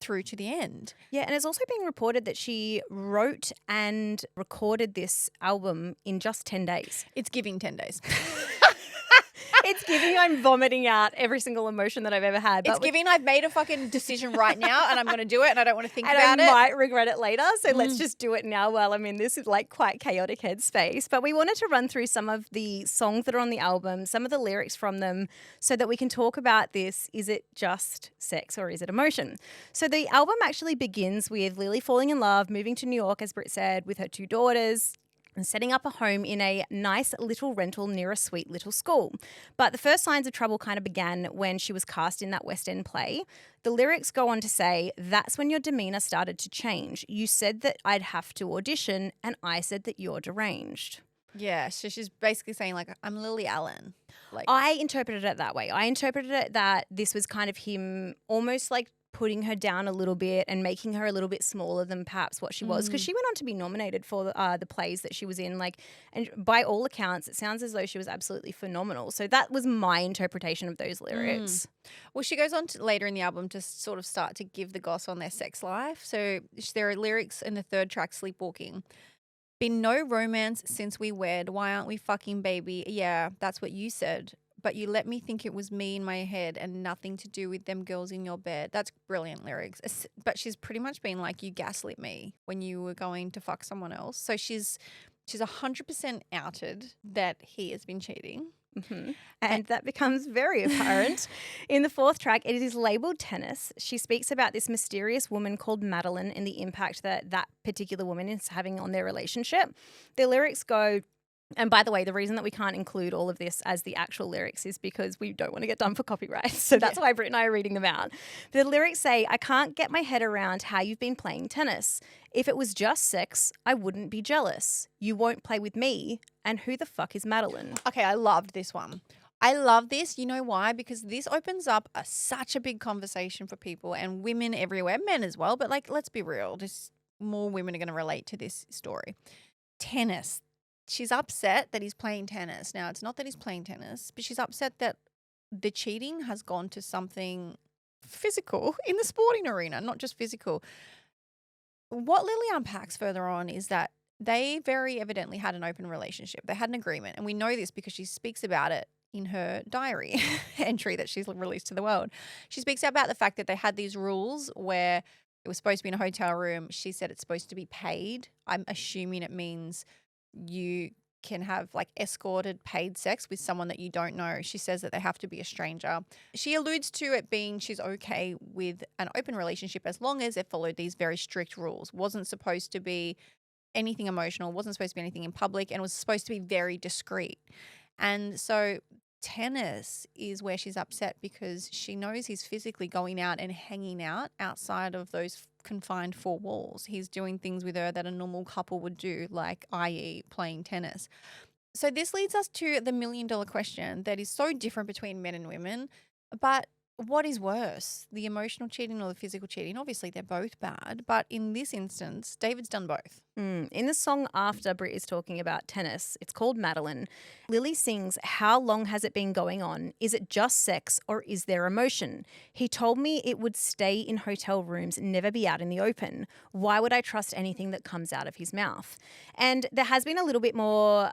through to the end. Yeah, and it's also being reported that she wrote and recorded this album in just 10 days. It's giving 10 days. It's giving I'm vomiting out every single emotion that I've ever had. It's giving I've made a fucking decision right now and I'm going to do it and I don't want to think about it. And I might regret it later. So let's just do it now while I'm in this like quite chaotic headspace. But we wanted to run through some of the songs that are on the album, some of the lyrics from them, so that we can talk about this. Is it just sex or is it emotion? So the album actually begins with Lily falling in love, moving to New York, as Britt said, with her 2 daughters, and setting up a home in a nice little rental near a sweet little school. But the first signs of trouble kind of began when she was cast in that West End play. The lyrics go on to say, "That's when your demeanour started to change. You said that I'd have to audition and I said that you're deranged." Yeah, so she's basically saying like, I'm Lily Allen. Like, I interpreted it that way. I interpreted it that this was kind of him almost like putting her down a little bit and making her a little bit smaller than perhaps what she was, because she went on to be nominated for the plays that she was in. Like, and by all accounts, it sounds as though she was absolutely phenomenal. So that was my interpretation of those lyrics. Well, she goes on to, later in the album, to sort of start to give the goss on their sex life. So there are lyrics in the 3rd track, Sleepwalking. Been no romance since we wed. Why aren't we fucking, baby? Yeah, that's what you said. But you let me think it was me in my head and nothing to do with them girls in your bed. That's brilliant lyrics. But she's pretty much been like, you gaslit me when you were going to fuck someone else. So she's 100% outed that he has been cheating. And that becomes very apparent. In the 4th track, it is labelled Tennis. She speaks about this mysterious woman called Madeline and the impact that that particular woman is having on their relationship. The lyrics go, and by the way, the reason that we can't include all of this as the actual lyrics is because we don't want to get done for copyright. So that's why Britt and I are reading them out. The lyrics say, "I can't get my head around how you've been playing tennis. If it was just sex, I wouldn't be jealous. You won't play with me. And who the fuck is Madeline?" Okay, I loved this one. I love this. You know why? Because this opens up such a big conversation for people and women everywhere, men as well. But like, let's be real. Just more women are going to relate to this story. Tennis. She's upset that he's playing tennis. Now, it's not that he's playing tennis, but she's upset that the cheating has gone to something physical in the sporting arena, not just physical. What Lily unpacks further on is that they very evidently had an open relationship. They had an agreement. And we know this because she speaks about it in her diary entry that she's released to the world. She speaks about the fact that they had these rules where it was supposed to be in a hotel room. She said it's supposed to be paid. I'm assuming it means you can have like escorted paid sex with someone that you don't know. She says that they have to be a stranger. She alludes to it being she's okay with an open relationship as long as it followed these very strict rules. Wasn't supposed to be anything emotional, wasn't supposed to be anything in public, and was supposed to be very discreet. And so tennis is where she's upset because she knows he's physically going out and hanging out outside of those confined four walls. He's doing things with her that a normal couple would do, like i.e. playing tennis. So this leads us to the million-dollar question that is so different between men and women, but what is worse, the emotional cheating or the physical cheating? Obviously, they're both bad, but in this instance, David's done both. In the song after Britt is talking about tennis, it's called Madeline. Lily sings, "How long has it been going on? Is it just sex or is there emotion? He told me it would stay in hotel rooms, never be out in the open. Why would I trust anything that comes out of his mouth?" And there has been a little bit more,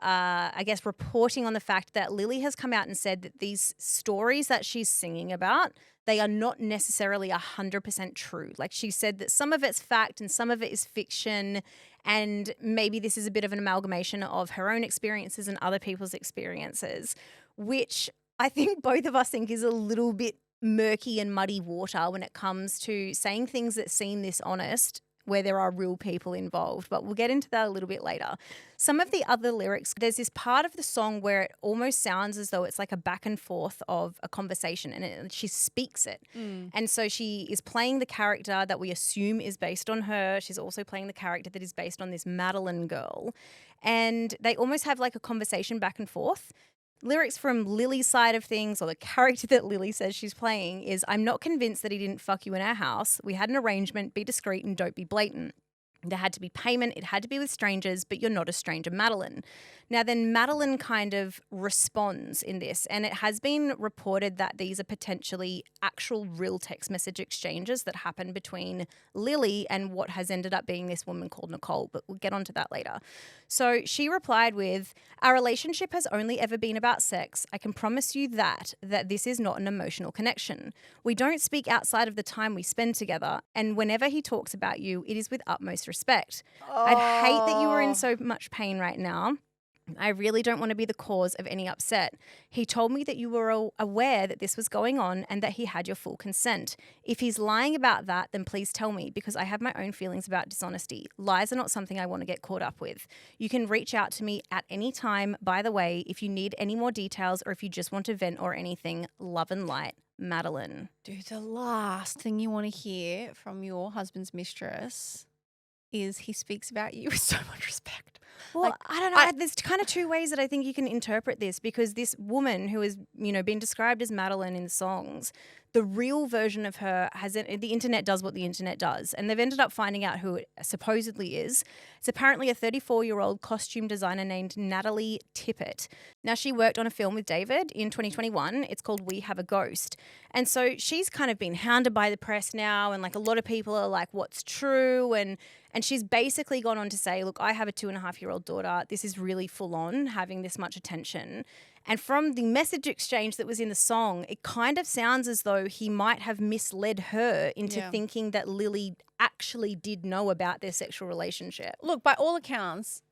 reporting on the fact that Lily has come out and said that these stories that she's singing about, they are not necessarily 100% true. Like, she said that some of it's fact and some of it is fiction, and maybe this is a bit of an amalgamation of her own experiences and other people's experiences, which I think both of us think is a little bit murky and muddy water when it comes to saying things that seem this honest where there are real people involved. But we'll get into that a little bit later. Some of the other lyrics, there's this part of the song where it almost sounds as though it's like a back and forth of a conversation, and she speaks it. And so she is playing the character that we assume is based on her. She's also playing the character that is based on this Madeline girl. And they almost have like a conversation back and forth. Lyrics from Lily's side of things, or the character that Lily says she's playing, is, "I'm not convinced that he didn't fuck you in our house. We had an arrangement, be discreet and don't be blatant. There had to be payment, it had to be with strangers, but you're not a stranger, Madeline." Now then Madeline kind of responds in this, and it has been reported that these are potentially actual real text message exchanges that happen between Lily and what has ended up being this woman called Nicole, but we'll get onto that later. So she replied with, "Our relationship has only ever been about sex. I can promise you that this is not an emotional connection. We don't speak outside of the time we spend together, and whenever he talks about you, it is with utmost respect. I'd hate that you were in so much pain right now. I really don't want to be the cause of any upset. He told me that you were aware that this was going on and that he had your full consent. If he's lying about that, then please tell me, because I have my own feelings about dishonesty. Lies are not something I want to get caught up with. You can reach out to me at any time, by the way, if you need any more details or if you just want to vent or anything. Love and light, Madeline." Dude, the last thing you want to hear from your husband's mistress is he speaks about you with so much respect. Well, I don't know. There's kind of two ways that I think you can interpret this, because this woman who is, been described as Madeline in the songs, the real version of her the internet does what the internet does, and they've ended up finding out who it supposedly is. It's apparently a 34-year-old costume designer named Natalie Tippett. Now, she worked on a film with David in 2021. It's called We Have a Ghost. And so she's kind of been hounded by the press now, and like a lot of people are like, what's true? And she's basically gone on to say, look, I have a 2.5-year-old daughter. This is really full on, having this much attention. And from the message exchange that was in the song, it kind of sounds as though he might have misled her into thinking that Lily actually did know about their sexual relationship. Look, by all accounts,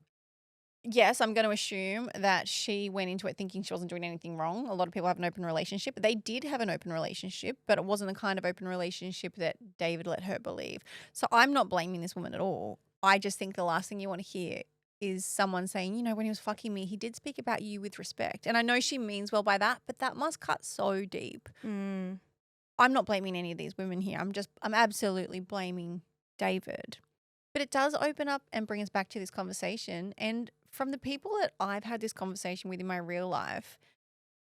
yes, I'm going to assume that she went into it thinking she wasn't doing anything wrong. A lot of people have an open relationship. They did have an open relationship, but it wasn't the kind of open relationship that David let her believe. So I'm not blaming this woman at all. I just think the last thing you want to hear is someone saying, when he was fucking me, he did speak about you with respect. And I know she means well by that, but that must cut so deep. I'm not blaming any of these women here. I'm absolutely blaming David. But it does open up and bring us back to this conversation. And from the people that I've had this conversation with in my real life,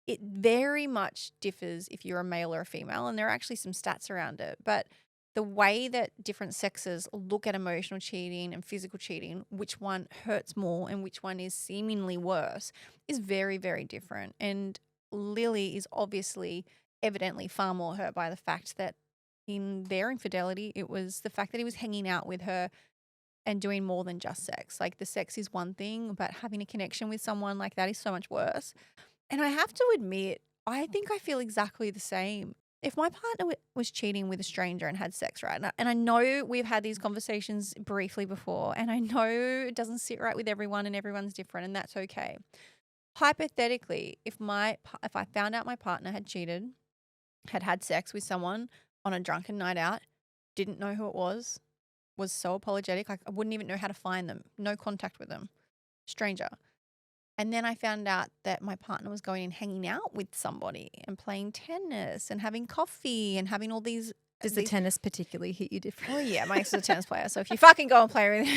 it very much differs if you're a male or a female. And there are actually some stats around it. But the way that different sexes look at emotional cheating and physical cheating, which one hurts more and which one is seemingly worse, is very, very different. And Lily is obviously evidently far more hurt by the fact that in their infidelity, it was the fact that he was hanging out with her and doing more than just sex. Like, the sex is one thing, but having a connection with someone like that is so much worse. And I have to admit, I think I feel exactly the same. If my partner was cheating with a stranger and had sex, right? And I know we've had these conversations briefly before, and I know it doesn't sit right with everyone and everyone's different, and that's okay. Hypothetically, if I found out my partner had cheated, had sex with someone on a drunken night out, didn't know who it was so apologetic, like I wouldn't even know how to find them, no contact with them, stranger. And then I found out that my partner was going and hanging out with somebody and playing tennis and having coffee and having all these. Does the tennis particularly hit you different? Oh yeah, my ex is a tennis player. So if you fucking go and play with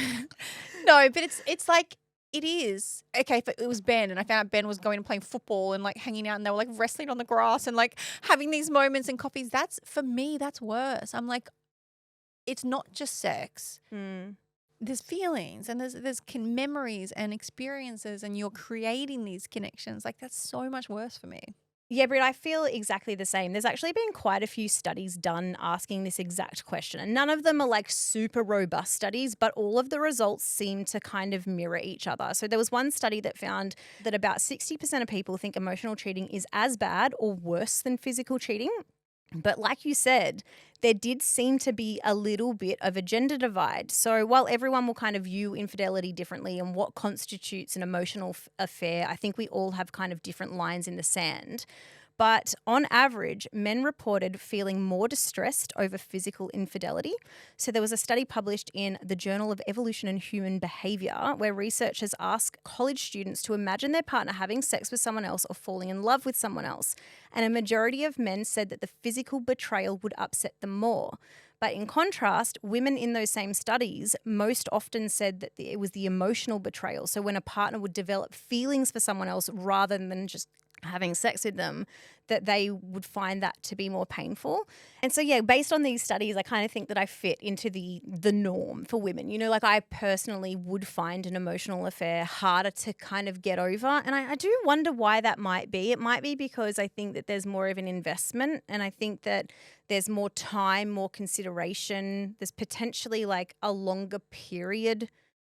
no, but it's like it is. Okay, if it was Ben and I found out Ben was going and playing football and like hanging out and they were like wrestling on the grass and like having these moments and coffees, that's for me, that's worse. I'm like, it's not just sex. There's feelings and there's memories and experiences and you're creating these connections. Like that's so much worse for me. Yeah, Britt, I feel exactly the same. There's actually been quite a few studies done asking this exact question. And none of them are like super robust studies, but all of the results seem to kind of mirror each other. So there was one study that found that about 60% of people think emotional cheating is as bad or worse than physical cheating. But like you said, there did seem to be a little bit of a gender divide. So while everyone will kind of view infidelity differently and what constitutes an emotional affair, I think we all have kind of different lines in the sand. But on average, men reported feeling more distressed over physical infidelity. So there was a study published in the Journal of Evolution and Human Behavior where researchers asked college students to imagine their partner having sex with someone else or falling in love with someone else. And a majority of men said that the physical betrayal would upset them more. But in contrast, women in those same studies most often said that it was the emotional betrayal. So when a partner would develop feelings for someone else rather than just having sex with them, that they would find that to be more painful. And so, yeah, based on these studies, I kind of think that I fit into the norm for women. You know, like I personally would find an emotional affair harder to kind of get over. And I do wonder why that might be. It might be because I think that there's more of an investment and I think that there's more time, more consideration. There's potentially like a longer period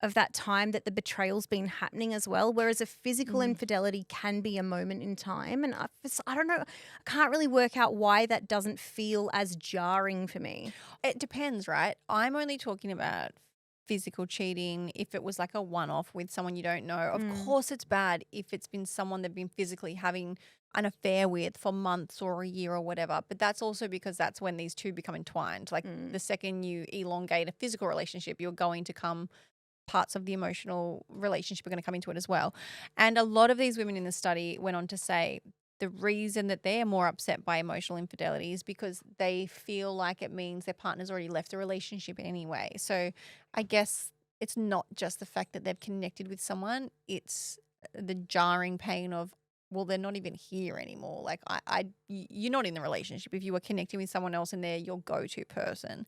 of that time that the betrayal's been happening as well, whereas a physical infidelity can be a moment in time. And I don't know, I can't really work out why that doesn't feel as jarring for me. It depends, right? I'm only talking about physical cheating if it was like a one-off with someone you don't know. Of course it's bad if it's been someone they've been physically having an affair with for months or a year or whatever. But that's also because that's when these two become entwined. Like the second you elongate a physical relationship, you're going to come parts of the emotional relationship are going to come into it as well. And a lot of these women in the study went on to say the reason that they're more upset by emotional infidelity is because they feel like it means their partner's already left the relationship anyway. So I guess it's not just the fact that they've connected with someone, it's the jarring pain of, well, they're not even here anymore. Like you're not in the relationship. If you were connecting with someone else and they're your go-to person.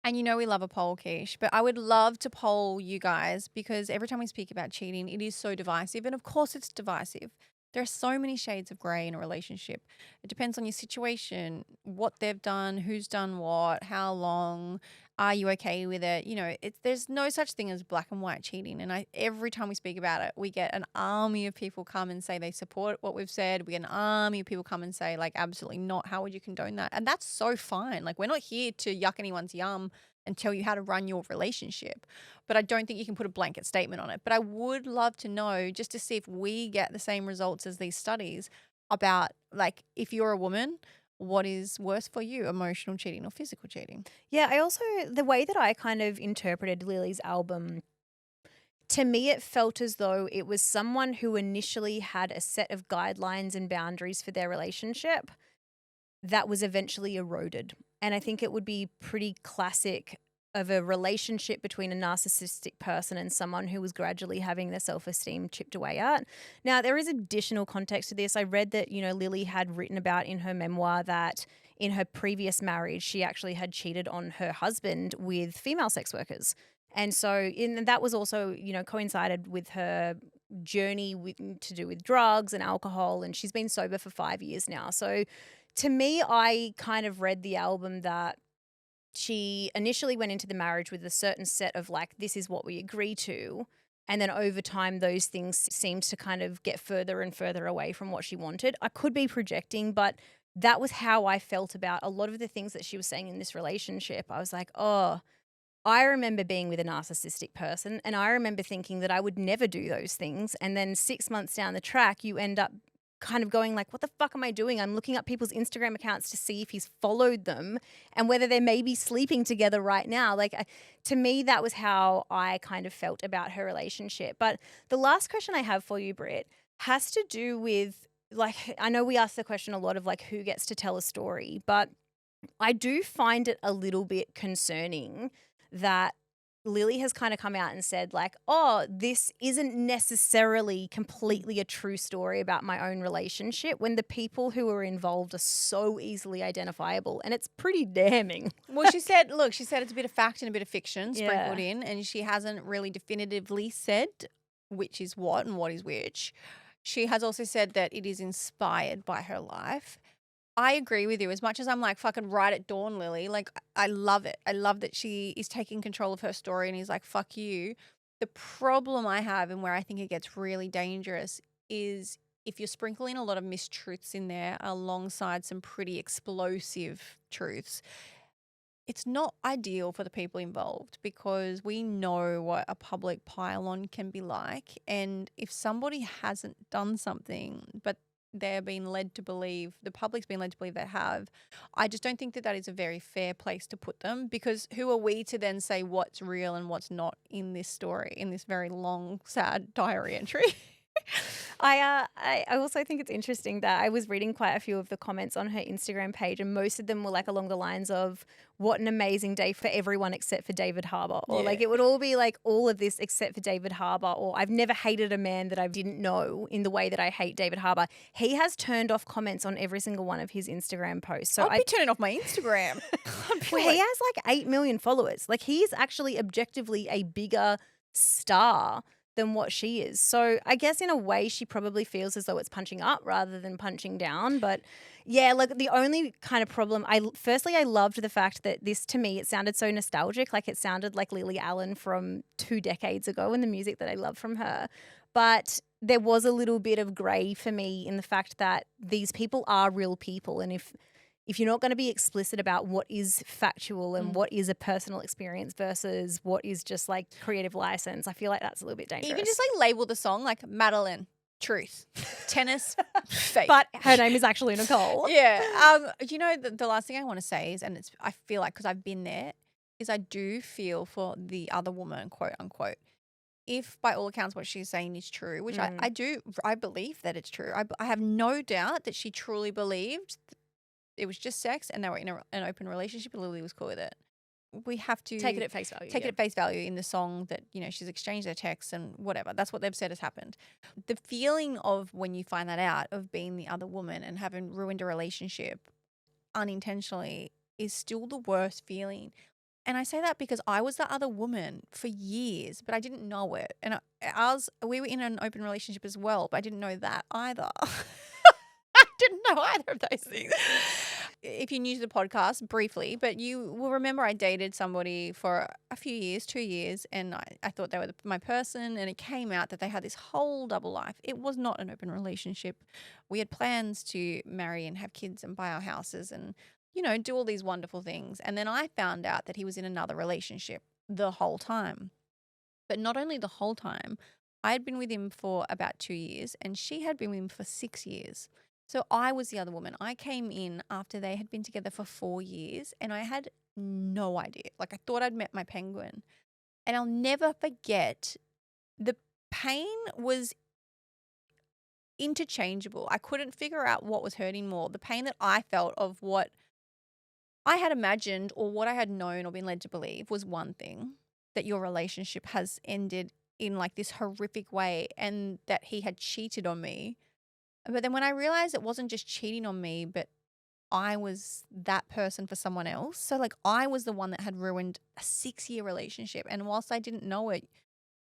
And you know we love a poll, Keish, but I would love to poll you guys because every time we speak about cheating, it is so divisive. And of course it's divisive. There are so many shades of grey in a relationship. It depends on your situation, what they've done, who's done what, how long, are you okay with it? You know, there's no such thing as black and white cheating. And every time we speak about it, we get an army of people come and say they support what we've said. We get an army of people come and say like, absolutely not. How would you condone that? And that's so fine. Like we're not here to yuck anyone's yum and tell you how to run your relationship. But I don't think you can put a blanket statement on it. But I would love to know just to see if we get the same results as these studies about like if you're a woman, what is worse for you, emotional cheating or physical cheating? Yeah, I also, the way that I kind of interpreted Lily's album, to me it felt as though it was someone who initially had a set of guidelines and boundaries for their relationship that was eventually eroded. And I think it would be pretty classic of a relationship between a narcissistic person and someone who was gradually having their self-esteem chipped away at. Now, there is additional context to this. I read that, you know, Lily had written about in her memoir that in her previous marriage, she actually had cheated on her husband with female sex workers. And so that was also, you know, coincided with her journey to do with drugs and alcohol. And she's been sober for 5 years now. So to me, I kind of read the album that she initially went into the marriage with a certain set of like, this is what we agree to. And then over time, those things seemed to kind of get further and further away from what she wanted. I could be projecting, but that was how I felt about a lot of the things that she was saying in this relationship. I was like, oh, I remember being with a narcissistic person and I remember thinking that I would never do those things. And then 6 months down the track, you end up kind of going like, what the fuck am I doing? I'm looking up people's Instagram accounts to see if he's followed them and whether they're maybe sleeping together right now. Like, to me, that was how I kind of felt about her relationship. But the last question I have for you, Britt, has to do with, like, I know we ask the question a lot of like who gets to tell a story, but I do find it a little bit concerning that Lily has kind of come out and said like, oh, this isn't necessarily completely a true story about my own relationship, when the people who are involved are so easily identifiable, and it's pretty damning. Well, she said it's a bit of fact and a bit of fiction sprinkled Yeah. in, and she hasn't really definitively said which is what and what is which. She has also said that it is inspired by her life. I agree with you. As much as I'm like, fucking right at dawn, Lily, like, I love it. I love that she is taking control of her story and he's like, fuck you. The problem I have, and where I think it gets really dangerous, is if you're sprinkling a lot of mistruths in there alongside some pretty explosive truths, it's not ideal for the people involved, because we know what a public pile-on can be like. And if somebody hasn't done something, but they're being led to believe, the public's been led to believe they have, I just don't think that that is a very fair place to put them, because who are we to then say what's real and what's not in this story, in this very long, sad diary entry? I also think it's interesting that I was reading quite a few of the comments on her Instagram page, and most of them were like along the lines of, what an amazing day for everyone except for David Harbour. Or like it would all be like all of this except for David Harbour, or I've never hated a man that I didn't know in the way that I hate David Harbour. He has turned off comments on every single one of his Instagram posts. So I'd be turning off my Instagram. well, he has like 8 million followers. Like, he is actually objectively a bigger star than what she is. So I guess in a way she probably feels as though it's punching up rather than punching down. But yeah, like the only kind of problem, firstly I loved the fact that this, to me, it sounded so nostalgic. Like, it sounded like Lily Allen from 2 decades ago in the music that I love from her. But there was a little bit of grey for me in the fact that these people are real people, and if you're not going to be explicit about what is factual and what is a personal experience versus what is just like creative license, I feel like that's a little bit dangerous. Even just like label the song like Madeline, truth, tennis, fake. But her name is actually Nicole. Yeah. You know, the last thing I want to say is, and I feel like, because I've been there, is I do feel for the other woman, quote unquote. If by all accounts what she's saying is true, which I believe that it's true. I have no doubt that she truly believed it was just sex and they were in an open relationship and Lily was cool with it. We have to take it at face value. Take it at face value in the song that, you know, she's exchanged their texts and whatever. That's what they've said has happened. The feeling of when you find that out, of being the other woman and having ruined a relationship unintentionally, is still the worst feeling. And I say that because I was the other woman for years, but I didn't know it. And we were in an open relationship as well, but I didn't know that either. I didn't know either of those things. If you're new to the podcast, briefly, but you will remember I dated somebody for a few years, 2 years, and I thought they were my person, and it came out that they had this whole double life. It was not an open relationship. We had plans to marry and have kids and buy our houses and, you know, do all these wonderful things. And then I found out that he was in another relationship the whole time. But not only the whole time, I had been with him for about 2 years and she had been with him for 6 years. So I was the other woman. I came in after they had been together for 4 years and I had no idea. Like, I thought I'd met my penguin. And I'll never forget, the pain was interchangeable. I couldn't figure out what was hurting more. The pain that I felt of what I had imagined or what I had known or been led to believe was one thing, that your relationship has ended in like this horrific way and that he had cheated on me. But then when I realized it wasn't just cheating on me, but I was that person for someone else. So like, I was the one that had ruined a 6-year relationship. And whilst I didn't know it,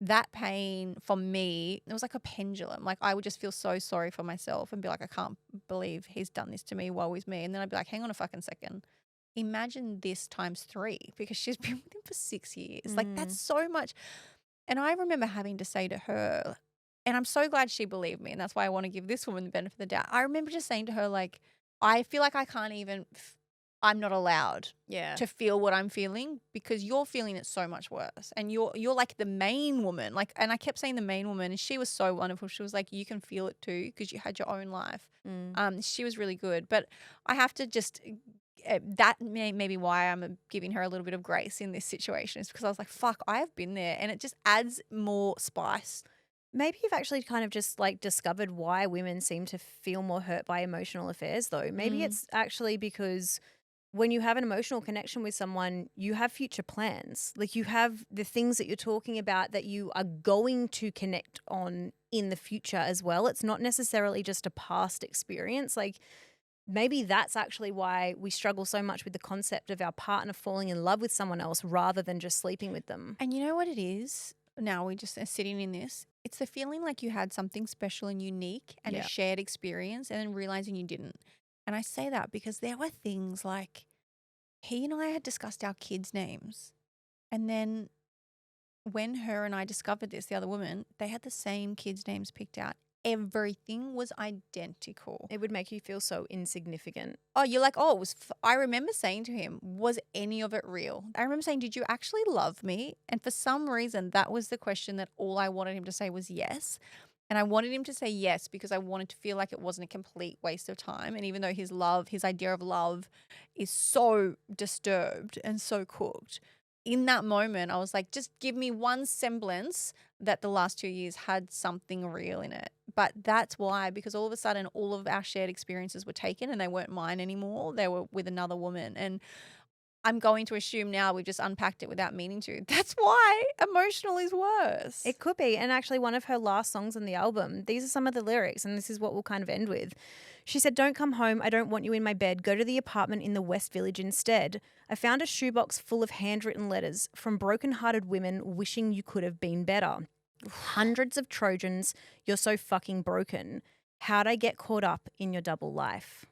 that pain for me, it was like a pendulum. Like, I would just feel so sorry for myself and be like, I can't believe he's done this to me. Woe is me. And then I'd be like, hang on a fucking second. Imagine this times 3, because she's been with him for 6 years. Like, that's so much. And I remember having to say to her, and I'm so glad she believed me, and that's why I want to give this woman the benefit of the doubt. I remember just saying to her, like, I feel like I can't even, I'm not allowed Yeah. to feel what I'm feeling because you're feeling it so much worse. And you're like the main woman. Like, and I kept saying the main woman, and she was so wonderful. She was like, you can feel it too because you had your own life. She was really good. But I have to just, that may be why I'm giving her a little bit of grace in this situation, is because I was like, fuck, I have been there, and it just adds more spice. Maybe you've actually kind of just like discovered why women seem to feel more hurt by emotional affairs though. Maybe it's actually because when you have an emotional connection with someone, you have future plans. Like you have the things that you're talking about that you are going to connect on in the future as well. It's not necessarily just a past experience. Like maybe that's actually why we struggle so much with the concept of our partner falling in love with someone else rather than just sleeping with them. And you know what it is? Now we just are sitting in this. It's the feeling like you had something special and unique and a shared experience, and then realizing you didn't. And I say that because there were things like he and I had discussed our kids' names. And then when her and I discovered this, the other woman, they had the same kids' names picked out. Everything was identical. It would make you feel so insignificant. Oh, you're like, oh, it was I remember saying to him, was any of it real? I remember saying, did you actually love me? And for some reason, that was the question that all I wanted him to say was yes. And I wanted him to say yes because I wanted to feel like it wasn't a complete waste of time. And even though his idea of love is so disturbed and so cooked, in that moment, I was like, just give me one semblance that the last 2 years had something real in it. But that's why, because all of a sudden, all of our shared experiences were taken and they weren't mine anymore. They were with another woman. And I'm going to assume now we've just unpacked it without meaning to. That's why emotional is worse. It could be. And actually one of her last songs on the album, these are some of the lyrics, and this is what we'll kind of end with. She said, "Don't come home. I don't want you in my bed. Go to the apartment in the West Village instead. I found a shoebox full of handwritten letters from broken-hearted women wishing you could have been better. Hundreds of Trojans. You're so fucking broken. How'd I get caught up in your double life?"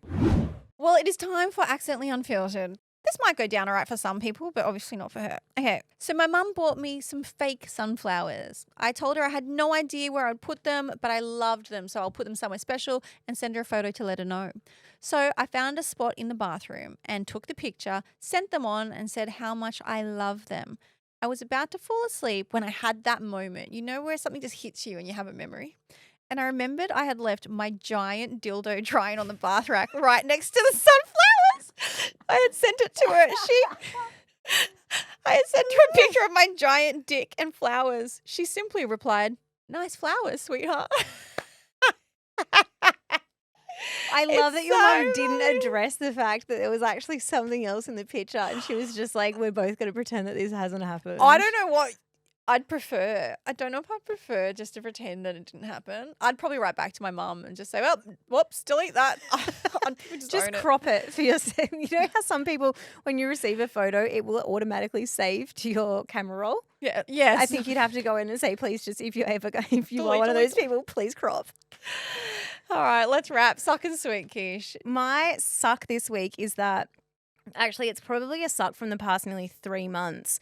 Well, it is time for Accidentally Unfiltered. This might go down all right for some people, but obviously not for her. Okay, so my mum bought me some fake sunflowers. I told her I had no idea where I'd put them, but I loved them, so I'll put them somewhere special and send her a photo to let her know. So I found a spot in the bathroom and took the picture, sent them on, and said how much I love them. I was about to fall asleep when I had that moment, you know, where something just hits you and you have a memory. And I remembered I had left my giant dildo drying on the bath rack right next to the sunflowers. I had sent it to her. I had sent her a picture of my giant dick and flowers. She simply replied, "Nice flowers, sweetheart." I love that your so mum didn't funny. address the fact that there was actually something else in the picture, and she was just like, we're both going to pretend that this hasn't happened. I don't know what I'd prefer. I don't know if I'd prefer just to pretend that it didn't happen. I'd probably write back to my mum and just say, well, whoops, delete that. I'd Just own it. crop it for yourself. You know how some people, when you receive a photo, it will automatically save to your camera roll? Yeah, yes. I think you'd have to go in and say, please, just if you are Delete, one of delete. those people, please crop. All right, let's wrap. Suck and sweet, Keish. My suck this week is that actually it's probably a suck from the past nearly 3 months.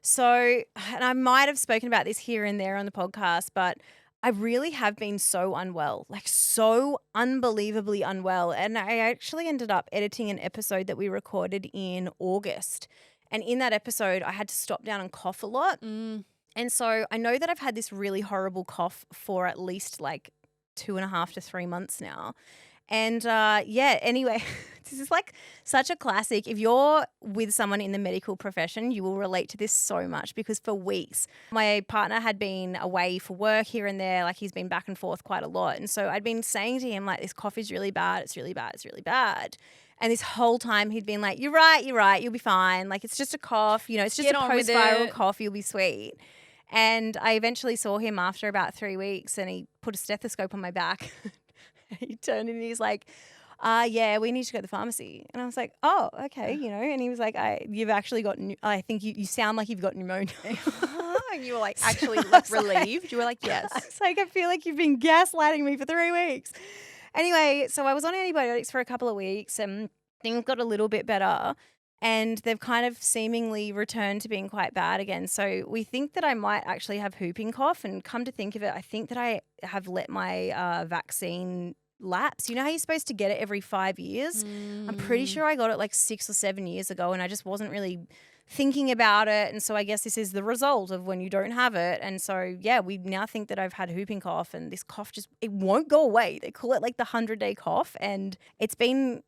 So, and I might have spoken about this here and there on the podcast, but I really have been so unwell, like so unbelievably unwell. And I actually ended up editing an episode that we recorded in August. And in that episode, I had to stop down and cough a lot. And so I know that I've had this really horrible cough for at least like 2.5 to 3 months now. And anyway, this is like such a classic. If you're with someone in the medical profession, you will relate to this so much because for weeks, my partner had been away for work here and there. Like he's been back and forth quite a lot. And so I'd been saying to him, like, this cough is really bad. It's really bad. It's really bad. And this whole time he'd been like, you're right. You'll be fine. Like, it's just a cough. You know, it's just Get a on with post-viral it. cough. You'll be sweet. And I eventually saw him after about 3 weeks and he put a stethoscope on my back. He turned and he's like, yeah, we need to go to the pharmacy. And I was like, oh, okay, you know. And he was like, you've actually got, I think you sound like you've got pneumonia. And you were like actually like relieved. You were like, yes. I was like, I feel like you've been gaslighting me for 3 weeks. Anyway, so I was on antibiotics for a couple of weeks and things got a little bit better. and they've kind of seemingly returned to being quite bad again. So we think that I might actually have whooping cough, and come to think of it, I think that I have let my vaccine lapse. You know how you're supposed to get it every 5 years? I'm pretty sure I got it like 6 or 7 years ago, and I just wasn't really thinking about it. And so I guess this is the result of when you don't have it. And so, yeah, we now think that I've had whooping cough, and this cough it won't go away. They call it like the 100-day cough, and it's been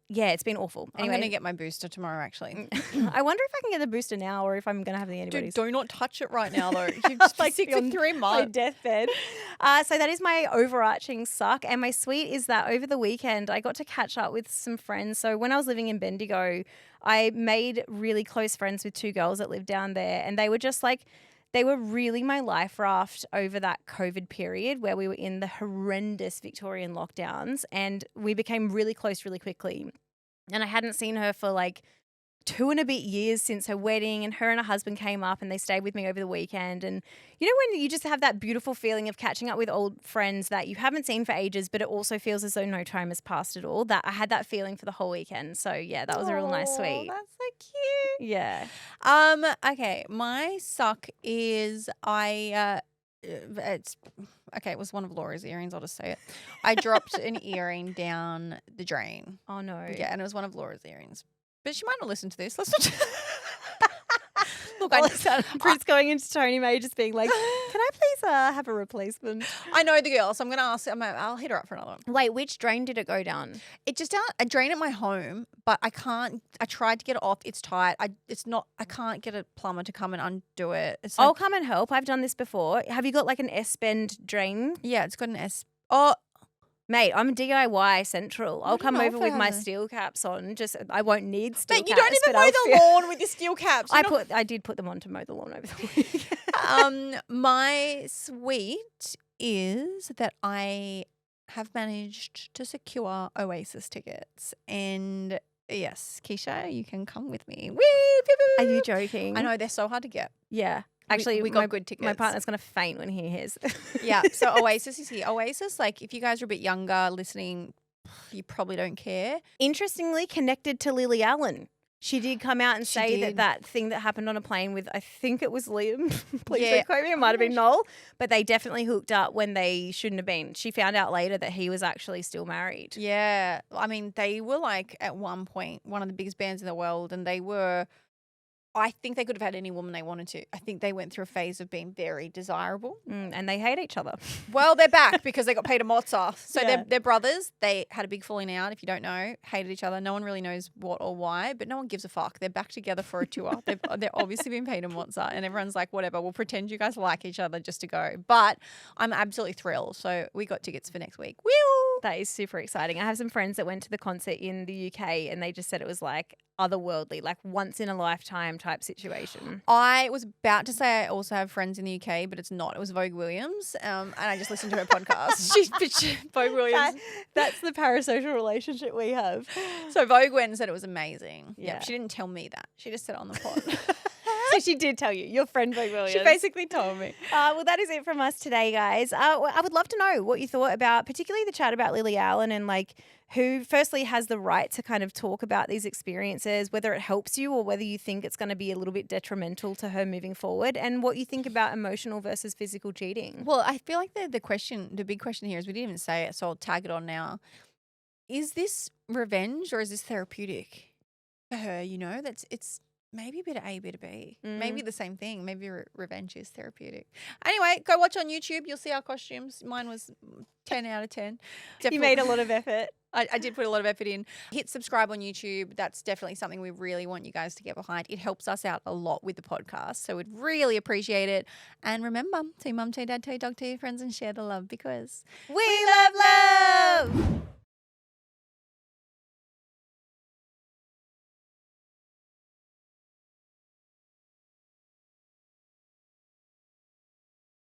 awful. Anyway, I'm going to get my booster tomorrow, actually. I wonder if I can get the booster now or if I'm going to have the antibodies. Dude, do not touch it right now, though. You've just like sick for 3 months. My deathbed. So that is my overarching suck. And my sweet is that over the weekend, I got to catch up with some friends. So when I was living in Bendigo, I made really close friends with 2 girls that lived down there, and they were just like, they were really my life raft over that COVID period where we were in the horrendous Victorian lockdowns, and we became really close really quickly. And I hadn't seen her for like 2 and a bit years since her wedding, and her and her husband came up and they stayed with me over the weekend. And you know when you just have that beautiful feeling of catching up with old friends that you haven't seen for ages, but it also feels as though no time has passed at all? That I had that feeling for the whole weekend. So yeah, that was a real nice sweet. That's so cute. Yeah. Okay, my suck is it was one of Laura's earrings, I'll just say it. I dropped an earring down the drain. Oh no. Yeah, and it was one of Laura's earrings. But she might not listen to this. Let's not. Look, Britt's going into Tony May just being like, can I please have a replacement? I know the girl, so I'm going to ask. I'll hit her up for another one. Wait, which drain did it go down? It just down a drain at my home, but I can't. I tried to get it off. It's tight. I can't get a plumber to come and undo it. It's like, I'll come and help. I've done this before. Have you got like an S-bend drain? yeah, it's got an S. Oh, mate, I'm DIY central. I'll come over with my steel caps on. Just I won't need steel caps. You don't even mow the lawn with your steel caps. I did put them on to mow the lawn over the weekend. My sweet is that I have managed to secure Oasis tickets, and yes, Keeshia, you can come with me. Are you joking? I know, they're so hard to get. Yeah. Actually, we got good tickets. My partner's going to faint when he hears. Yeah, so Oasis is here. Oasis, like if you guys are a bit younger listening, you probably don't care. Interestingly, connected to Lily Allen. She did come out and say that thing that happened on a plane with, I think it was Liam. Please don't quote me. It might have been Noel. But they definitely hooked up when they shouldn't have been. She found out later that he was actually still married. Yeah. I mean, they were like at one point one of the biggest bands in the world, and they were, I think they could have had any woman they wanted to. I think they went through a phase of being very desirable. And they hate each other. Well, they're back because they got paid a mozza. So they're brothers. They had a big falling out, if you don't know, hated each other. No one really knows what or why, but no one gives a fuck. They're back together for a tour. They're obviously been paid a mozza, and everyone's like, whatever, we'll pretend you guys like each other just to go. But I'm absolutely thrilled. So we got tickets for next week. Woo! That is super exciting. I have some friends that went to the concert in the UK, and they just said it was like otherworldly, like once in a lifetime type situation. I was about to say I also have friends in the UK, but it's not. It was Vogue Williams, and I just listened to her podcast. Vogue Williams. That's the parasocial relationship we have. So Vogue went and said it was amazing. Yeah. She didn't tell me that. She just said it on the pod. So she did tell you, your friend Vogue Williams. She basically told me. Well, that is it from us today, guys. I would love to know what you thought about, particularly the chat about Lily Allen, and like who firstly has the right to kind of talk about these experiences, whether it helps you or whether you think it's going to be a little bit detrimental to her moving forward, and what you think about emotional versus physical cheating. Well, I feel like the big question here is, we didn't even say it, so I'll tag it on now. Is this revenge or is this therapeutic for her? You know, it's maybe a bit of A, bit of B. Maybe the same thing. Maybe revenge is therapeutic. Anyway, go watch on YouTube. You'll see our costumes. Mine was 10 out of 10. You made a lot of effort. I did put a lot of effort in. Hit subscribe on YouTube. That's definitely something we really want you guys to get behind. It helps us out a lot with the podcast, so we'd really appreciate it. And remember, tell your mum, tell your dad, tell your dog, tell your friends, and share the love, because we love love.